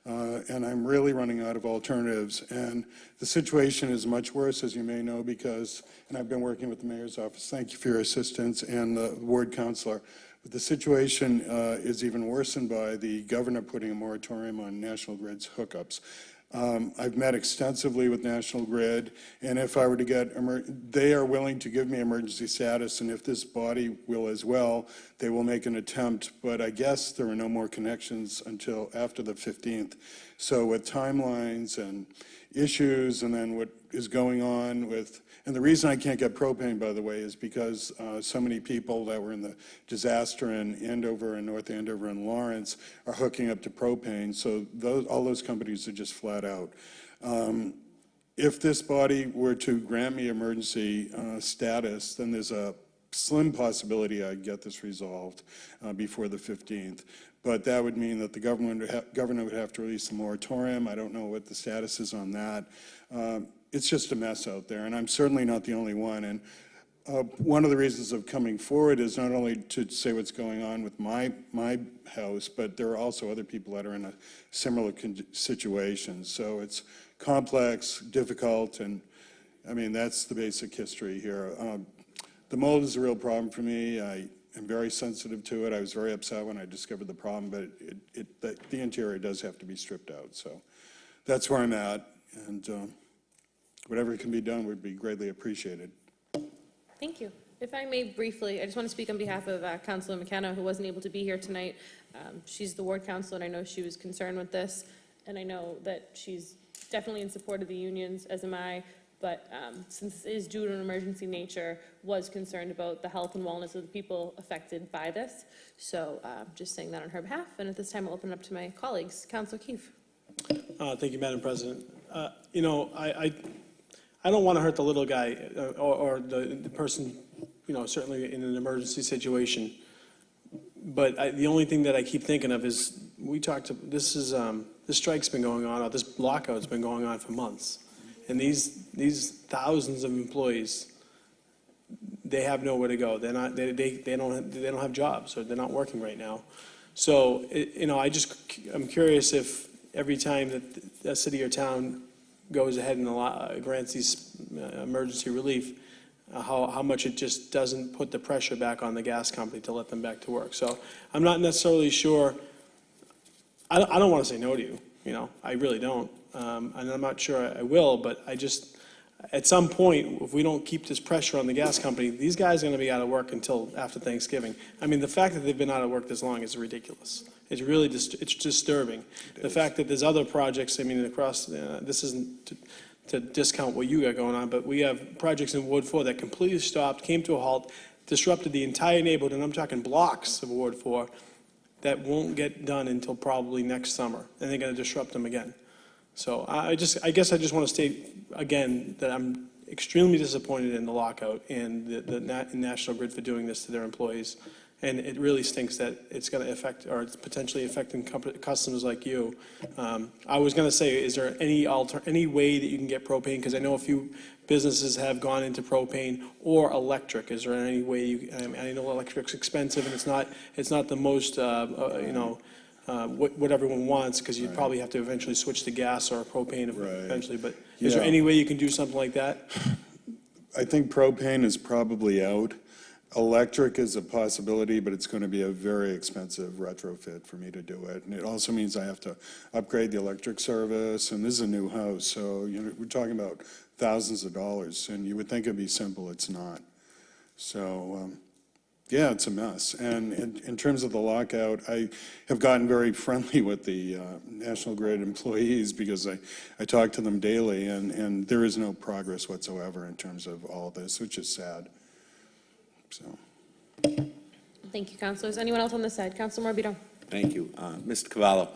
And I'm really running out of alternatives. And the situation is much worse, as you may know, because, and I've been working with the mayor's office, thank you for your assistance, and the ward councilor. But the situation is even worsened by the governor putting a moratorium on National Grid's hookups. I've met extensively with National Grid, and if I were to get, they are willing to give me emergency status, and if this body will as well, they will make an attempt, but I guess there are no more connections until after the 15th. So with timelines and issues, and then what is going on with, and the reason I can't get propane, by the way, is because so many people that were in the disaster in Andover and North Andover and Lawrence are hooking up to propane, so all those companies are just flat out. If this body were to grant me emergency status, then there's a slim possibility I'd get this resolved before the 15th. But that would mean that the governor would have to release the moratorium. I don't know what the status is on that. It's just a mess out there, and I'm certainly not the only one. And one of the reasons of coming forward is not only to say what's going on with my house, but there are also other people that are in a similar situation. So it's complex, difficult, and I mean, that's the basic history here. The mold is a real problem for me. I am very sensitive to it. I was very upset when I discovered the problem, but the interior does have to be stripped out. So that's where I'm at, and whatever can be done would be greatly appreciated. Thank you. If I may briefly, I just want to speak on behalf of Councilor McKenna, who wasn't able to be here tonight. She's the ward councilor, and I know she was concerned with this, and I know that she's definitely in support of the unions, as am I, but since it is due to an emergency nature, was concerned about the health and wellness of the people affected by this. So just saying that on her behalf, and at this time I'll open it up to my colleagues. Councilor Keefe. Thank you, Madam President. You know, I don't want to hurt the little guy or the person, you know, certainly in an emergency situation. But the only thing that I keep thinking of is this strike's been going on, or this blockout's been going on for months. And these thousands of employees, they have nowhere to go. They don't have jobs, or they're not working right now. So, you know, I'm curious if every time that a city or town goes ahead and grants these emergency relief, how much it just doesn't put the pressure back on the gas company to let them back to work. So I'm not necessarily sure. I don't want to say no to you, you know, I really don't. And I'm not sure I will, but I just, at some point, if we don't keep this pressure on the gas company, these guys are going to be out of work until after Thanksgiving. I mean, the fact that they've been out of work this long is ridiculous. it's really, it's disturbing. The fact that there's other projects, I mean, across, this isn't to discount what you got going on, but we have projects in Ward 4 that completely stopped, came to a halt, disrupted the entire neighborhood, and I'm talking blocks of Ward 4, that won't get done until probably next summer, and they're gonna disrupt them again. So I guess I just want to state again that I'm extremely disappointed in the lockout and the National Grid for doing this to their employees. And it really stinks that it's going to affect, or it's potentially affecting customers like you. I was going to say, is there any way that you can get propane? Because I know a few businesses have gone into propane or electric. Is there any way you, I know electric's expensive and it's not the most, what everyone wants, because you'd probably have to eventually switch to gas or propane eventually. But is there any way you can do something like that? I think propane is probably out. Electric is a possibility, but it's going to be a very expensive retrofit for me to do it. And it also means I have to upgrade the electric service, and this is a new house, so we're talking about thousands of dollars, and you would think it'd be simple, it's not. So, yeah, it's a mess. And in terms of the lockout, I have gotten very friendly with the National Grid employees because I talk to them daily, and there is no progress whatsoever in terms of all this, which is sad. So. Thank you, councilors. Anyone else on this side? Councilor Morbido. Thank you. Mr. Cavallo,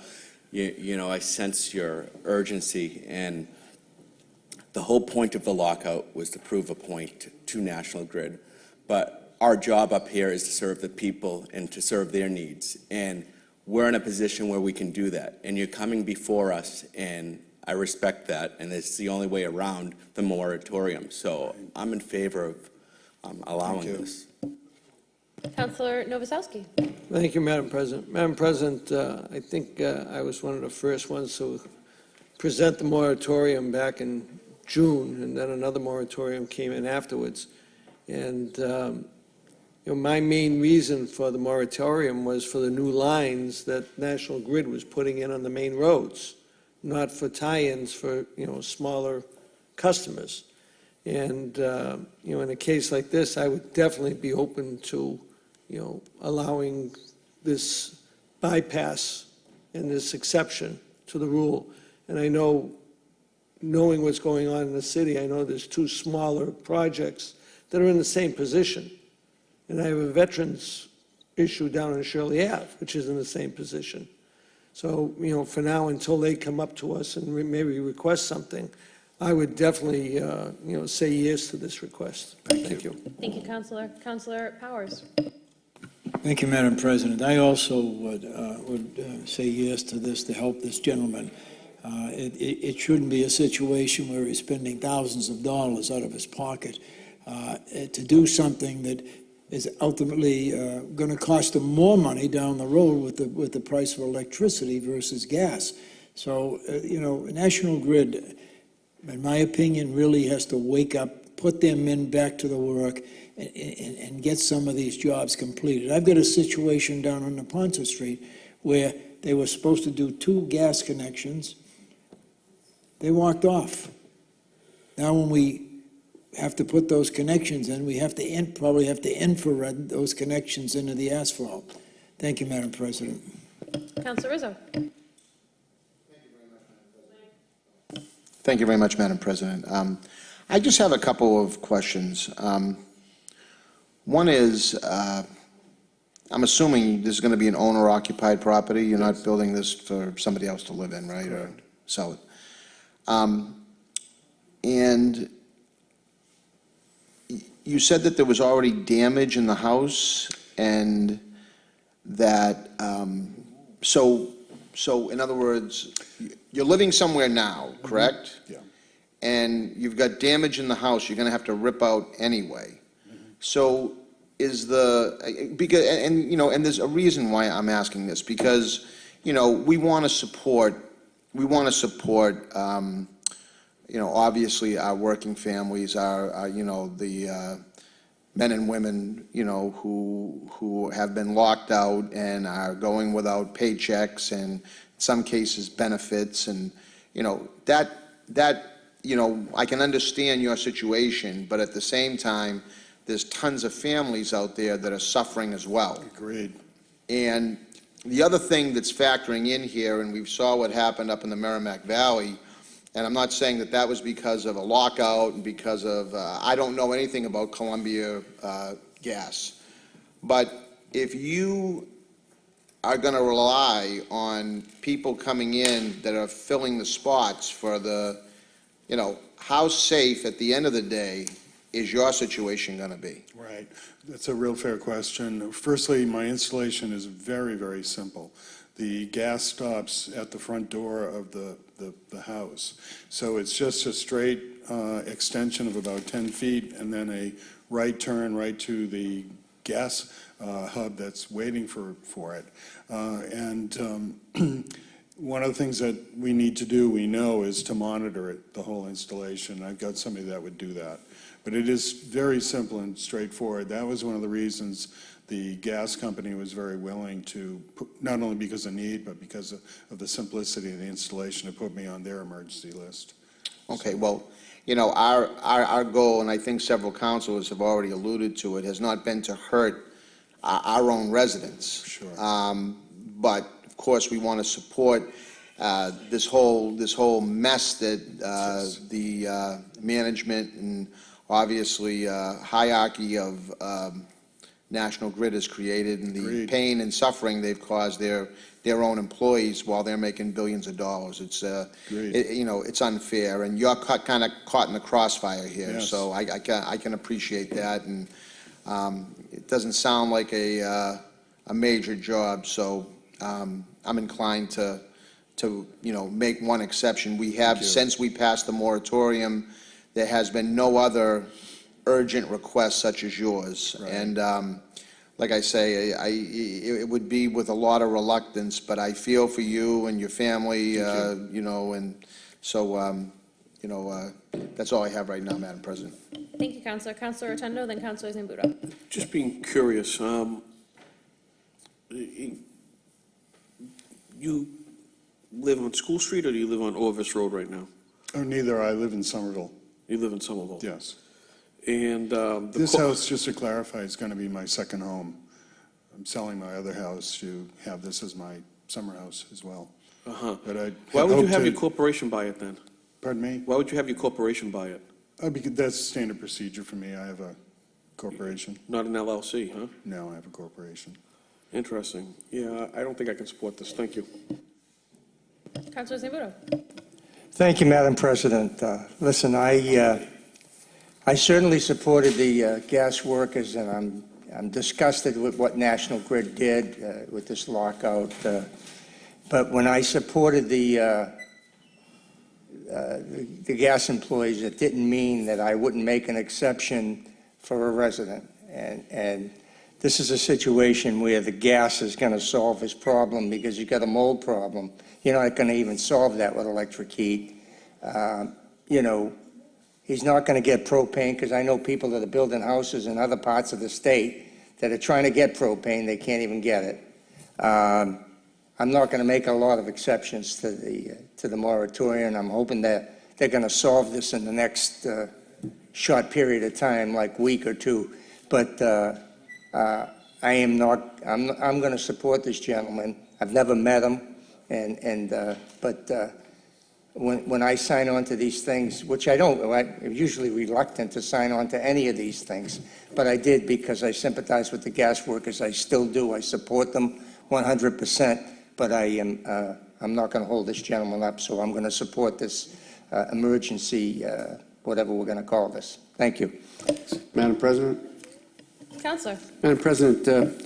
you know, I sense your urgency, and the whole point of the lockout was to prove a point to National Grid. But our job up here is to serve the people and to serve their needs. And we're in a position where we can do that. And you're coming before us, and I respect that, and it's the only way around the moratorium. So I'm in favor of allowing this. Councilor Novoselsky. Thank you, Madam President. Madam President, I think I was one of the first ones to present the moratorium back in June, and then another moratorium came in afterwards. And my main reason for the moratorium was for the new lines that National Grid was putting in on the main roads, not for tie-ins for, smaller customers. And, in a case like this, I would definitely be open to, allowing this bypass and this exception to the rule. And I know, knowing what's going on in the city, I know there's two smaller projects that are in the same position. And I have a veterans issue down in Shirley Ave, which is in the same position. So, for now, until they come up to us and maybe request something, I would definitely, say yes to this request. Thank you. Thank you, Councilor. Councilor Powers. Thank you, Madam President. I also would say yes to this to help this gentleman. It shouldn't be a situation where he's spending thousands of dollars out of his pocket to do something that is ultimately going to cost him more money down the road with the price of electricity versus gas. So, National Grid, in my opinion, really has to wake up, put their men back to the work, and get some of these jobs completed. I've got a situation down on Neponset Street where they were supposed to do 2 gas connections. They walked off. Now when we have to put those connections in, we have to probably have to infrared those connections into the asphalt. Thank you, Madam President. Councilor Rizzo. Thank you very much, Madam President. I just have a couple of questions. One is, I'm assuming this is going to be an owner-occupied property. You're not building this for somebody else to live in, right, or sell it? And you said that there was already damage in the house, and that, so in other words, you're living somewhere now, correct? Yeah. And you've got damage in the house you're going to have to rip out anyway. So is because, and there's a reason why I'm asking this, because, we want to support, obviously our working families, our the men and women, who have been locked out and are going without paychecks and in some cases benefits, and, I can understand your situation, but at the same time, there's tons of families out there that are suffering as well. Agreed. And The other thing that's factoring in here, and we saw what happened up in the Merrimack Valley, and I'm not saying that that was because of a lockout and because of, I don't know anything about Columbia Gas, but if you are going to rely on people coming in that are filling the spots for the, you know, how safe at the end of the day is your situation going to be? Right. That's a real fair question. Firstly, my installation is very, very simple. The gas stops at the front door of the house. So it's just a straight extension of about 10 feet and then a right turn right to the gas hub that's waiting for it. One of the things that we need to do, we know, is to monitor it, the whole installation. I've got somebody that would do that. But it is very simple and straightforward. That was one of the reasons the gas company was very willing to, not only because of need, but because of the simplicity of the installation, to put me on their emergency list. Okay, well, you know, our goal, and I think several councilors have already alluded to it, has not been to hurt our own residents. Sure. But, of course, we want to support this whole mess that the management and obviously hierarchy of National Grid has created, and the Agreed. pain and suffering they've caused their own employees while they're making billions of dollars. It's, Agreed. you know, it's unfair, and you're kind of caught in the crossfire here. Yes. So I can appreciate that, and it doesn't sound like a major job, so I'm inclined to you know, make one exception. We have, you. since we passed the moratorium, there has been no other urgent requests such as yours. Right. And like I say, it would be with a lot of reluctance, but I feel for you and your family, you know, and so, you know, that's all I have right now, Madam President. Thank you, Counselor. Counselor Rotundo, then Counselor Zambudo. Just being curious, you live on School Street, or do you live on Orvis Road right now? Oh, neither. I live in Somerville. You live in Somerville? Yes. And This house, just to clarify, is going to be my second home. I'm selling my other house to have this as my summer house as well. Uh-huh. But I Why would you hope have to- your corporation buy it then? Pardon me? Why would you have your corporation buy it? Because that's standard procedure for me. I have a corporation. Not an LLC, huh? No, I have a corporation. Interesting. Yeah, I don't think I can support this. Thank you. Counselor Zambudo. Thank you, Madam President. Listen, I certainly supported the gas workers, and I'm disgusted with what National Grid did with this lockout. But when I supported the gas employees, it didn't mean that I wouldn't make an exception for a resident. And this is a situation where the gas is going to solve this problem, because you've got a mold problem. You're not going to even solve that with electric heat. You know, he's not going to get propane, because I know people that are building houses in other parts of the state that are trying to get propane, they can't even get it. I'm not going to make a lot of exceptions to the moratorium. I'm hoping that they're going to solve this in the next short period of time, like week or two. But I'm going to support this gentleman. I've never met him, but when I sign on to these things, which I don't, I'm usually reluctant to sign on to any of these things, but I did because I sympathize with the gas workers. I still do. I support them 100%, but I'm not going to hold this gentleman up, so I'm going to support this emergency, whatever we're going to call this. Thank you. Madam President? Counselor. Madam President,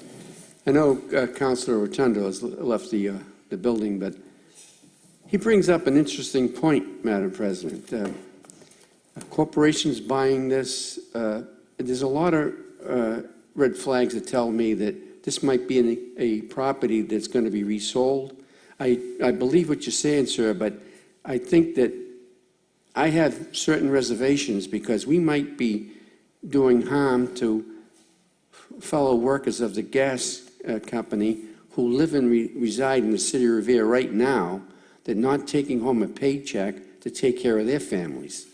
I know Councilor Rotundo has left the building, but he brings up an interesting point, Madam President. Corporations buying this, there's a lot of red flags that tell me that this might be a property that's going to be resold. I believe what you're saying, sir, but I think that I have certain reservations, because we might be doing harm to fellow workers of the gas company who live and reside in the city of Revere right now, that not taking home a paycheck to take care of their families.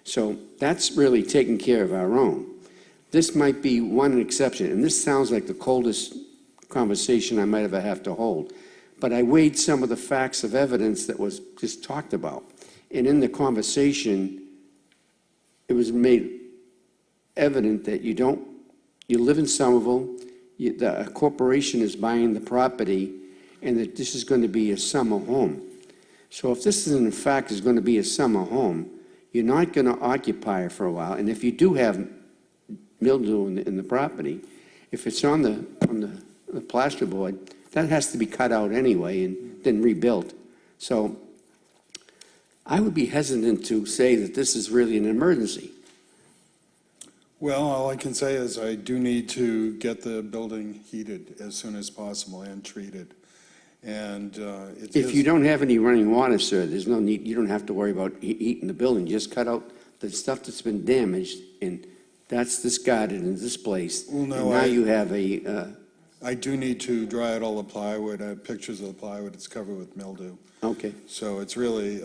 So that's really taking care of our own. This might be one exception, and this sounds like the conversation I might ever have to hold. But I weighed some of the facts of evidence that was just talked about. And in the conversation, it was made evident that you live in Somerville, the corporation is buying the property, and that this is going to be a summer home. So if this is in fact is going to be a summer home, you're not going to occupy it for a while. And if you do have mildew in the property, if it's on the plasterboard, that has to be cut out anyway and then rebuilt. So I would be hesitant to say that this is really an emergency. Well, all I can say is I do need to get the building heated as soon as possible and treated. And it If is- you don't have any running water, sir, there's no need, you don't have to worry about heating the building. Just cut out the stuff that's been damaged, and that's discarded in this place. Well, no, And now you have a, I do need to dry out all the plywood. I have pictures of the plywood. It's covered with mildew. okay, So it's really,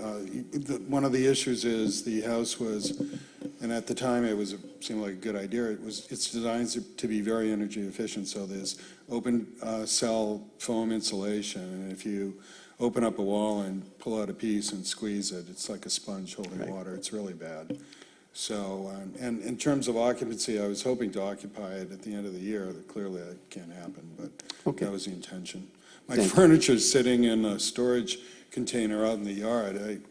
one of the issues is the house was, and at the time seemed like a good idea, it's designed to be very energy efficient. So there's open cell foam insulation, and if you open up a wall and pull out a piece and squeeze it, it's like a sponge holding water. It's really bad. So, and in terms of occupancy, I was hoping to occupy it at the end of the year. Clearly, that can't happen, but Okay. that was the intention. My Thank you. furniture's sitting in a storage container out in the yard.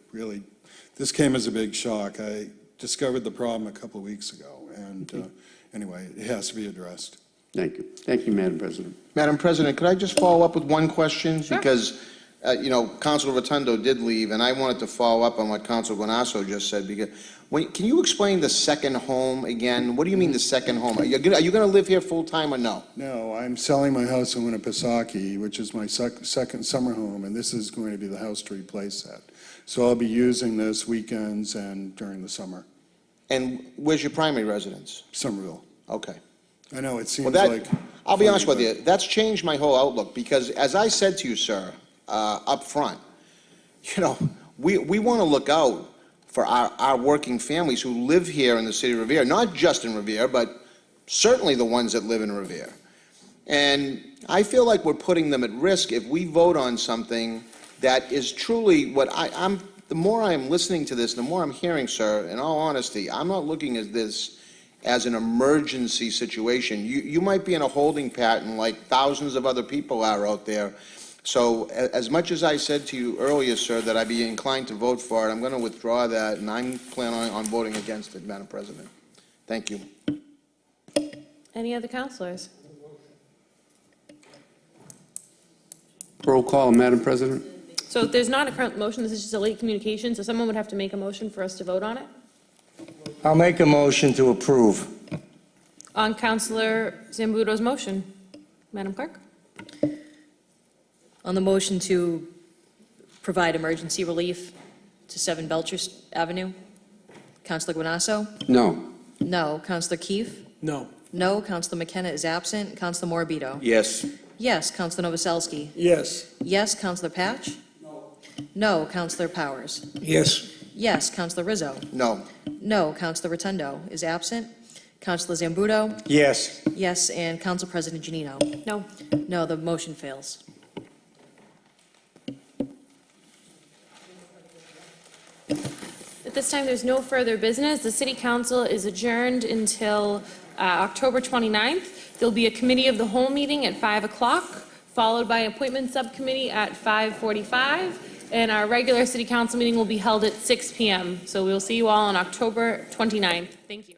This came as a big shock. I discovered the problem a couple of weeks ago, and anyway, it has to be addressed. thank you. Thank you, Madam President. Madam President, could I just follow up with one question? Sure. Because, Councilor Rotundo did leave, and I wanted to follow up on what Councilor Guanasso just said, because, can you explain the second home again? What do you mean the second home? Are you going to live here full-time or no? No, I'm selling my house in Winnipesaukee, which is my second summer home, and this is going to be the house to replace that. So I'll be using this weekends and during the summer. And where's your primary residence? Somerville. Okay. I know, it Well, seems that, like... I'll be honest with funny, you, that's changed my whole outlook, because as I said to you, sir, up front, we want to look out for our working families who live here in the city of Revere, not just in Revere, but certainly the ones that live in Revere. And I feel like we're putting them at risk if we vote on something that is truly what the more I'm listening to this, the more I'm hearing, sir, in all honesty, I'm not looking at this as an emergency situation. You might be in a holding pattern like thousands of other people are out there. So as much as I said to you earlier, sir, that I'd be inclined to vote for it, I'm going to withdraw that, and I'm planning on voting against it, Madam President. Thank you. Any other counselors? Roll call, Madam President. So if there's not a current motion, this is just a late communication, so someone would have to make a motion for us to vote on it. I'll make a motion to approve. On Counselor Zambuto's motion, Madam Clerk? On the motion to provide emergency relief to 7 Belcher Avenue, Councilor Guanasso? No. No. Councilor Keefe? No. No. Councilor McKenna is absent. Councilor Morbido? Yes. Yes. Councilor Novoselsky? Yes. Yes. Councilor Patch? No. Councilor Powers? Yes. Yes. Councilor Rizzo? No. No. Councilor Rotundo is absent. Councilor Zambuto? Yes. Yes. And Council President Janino? No. No. The motion fails. At this time, there's no further business. The city council is adjourned until October 29th. There'll be a committee of the whole meeting at 5 o'clock, followed by appointment subcommittee at 5:45, and our regular city council meeting will be held at 6 p.m. So we'll see you all on October 29th. Thank you.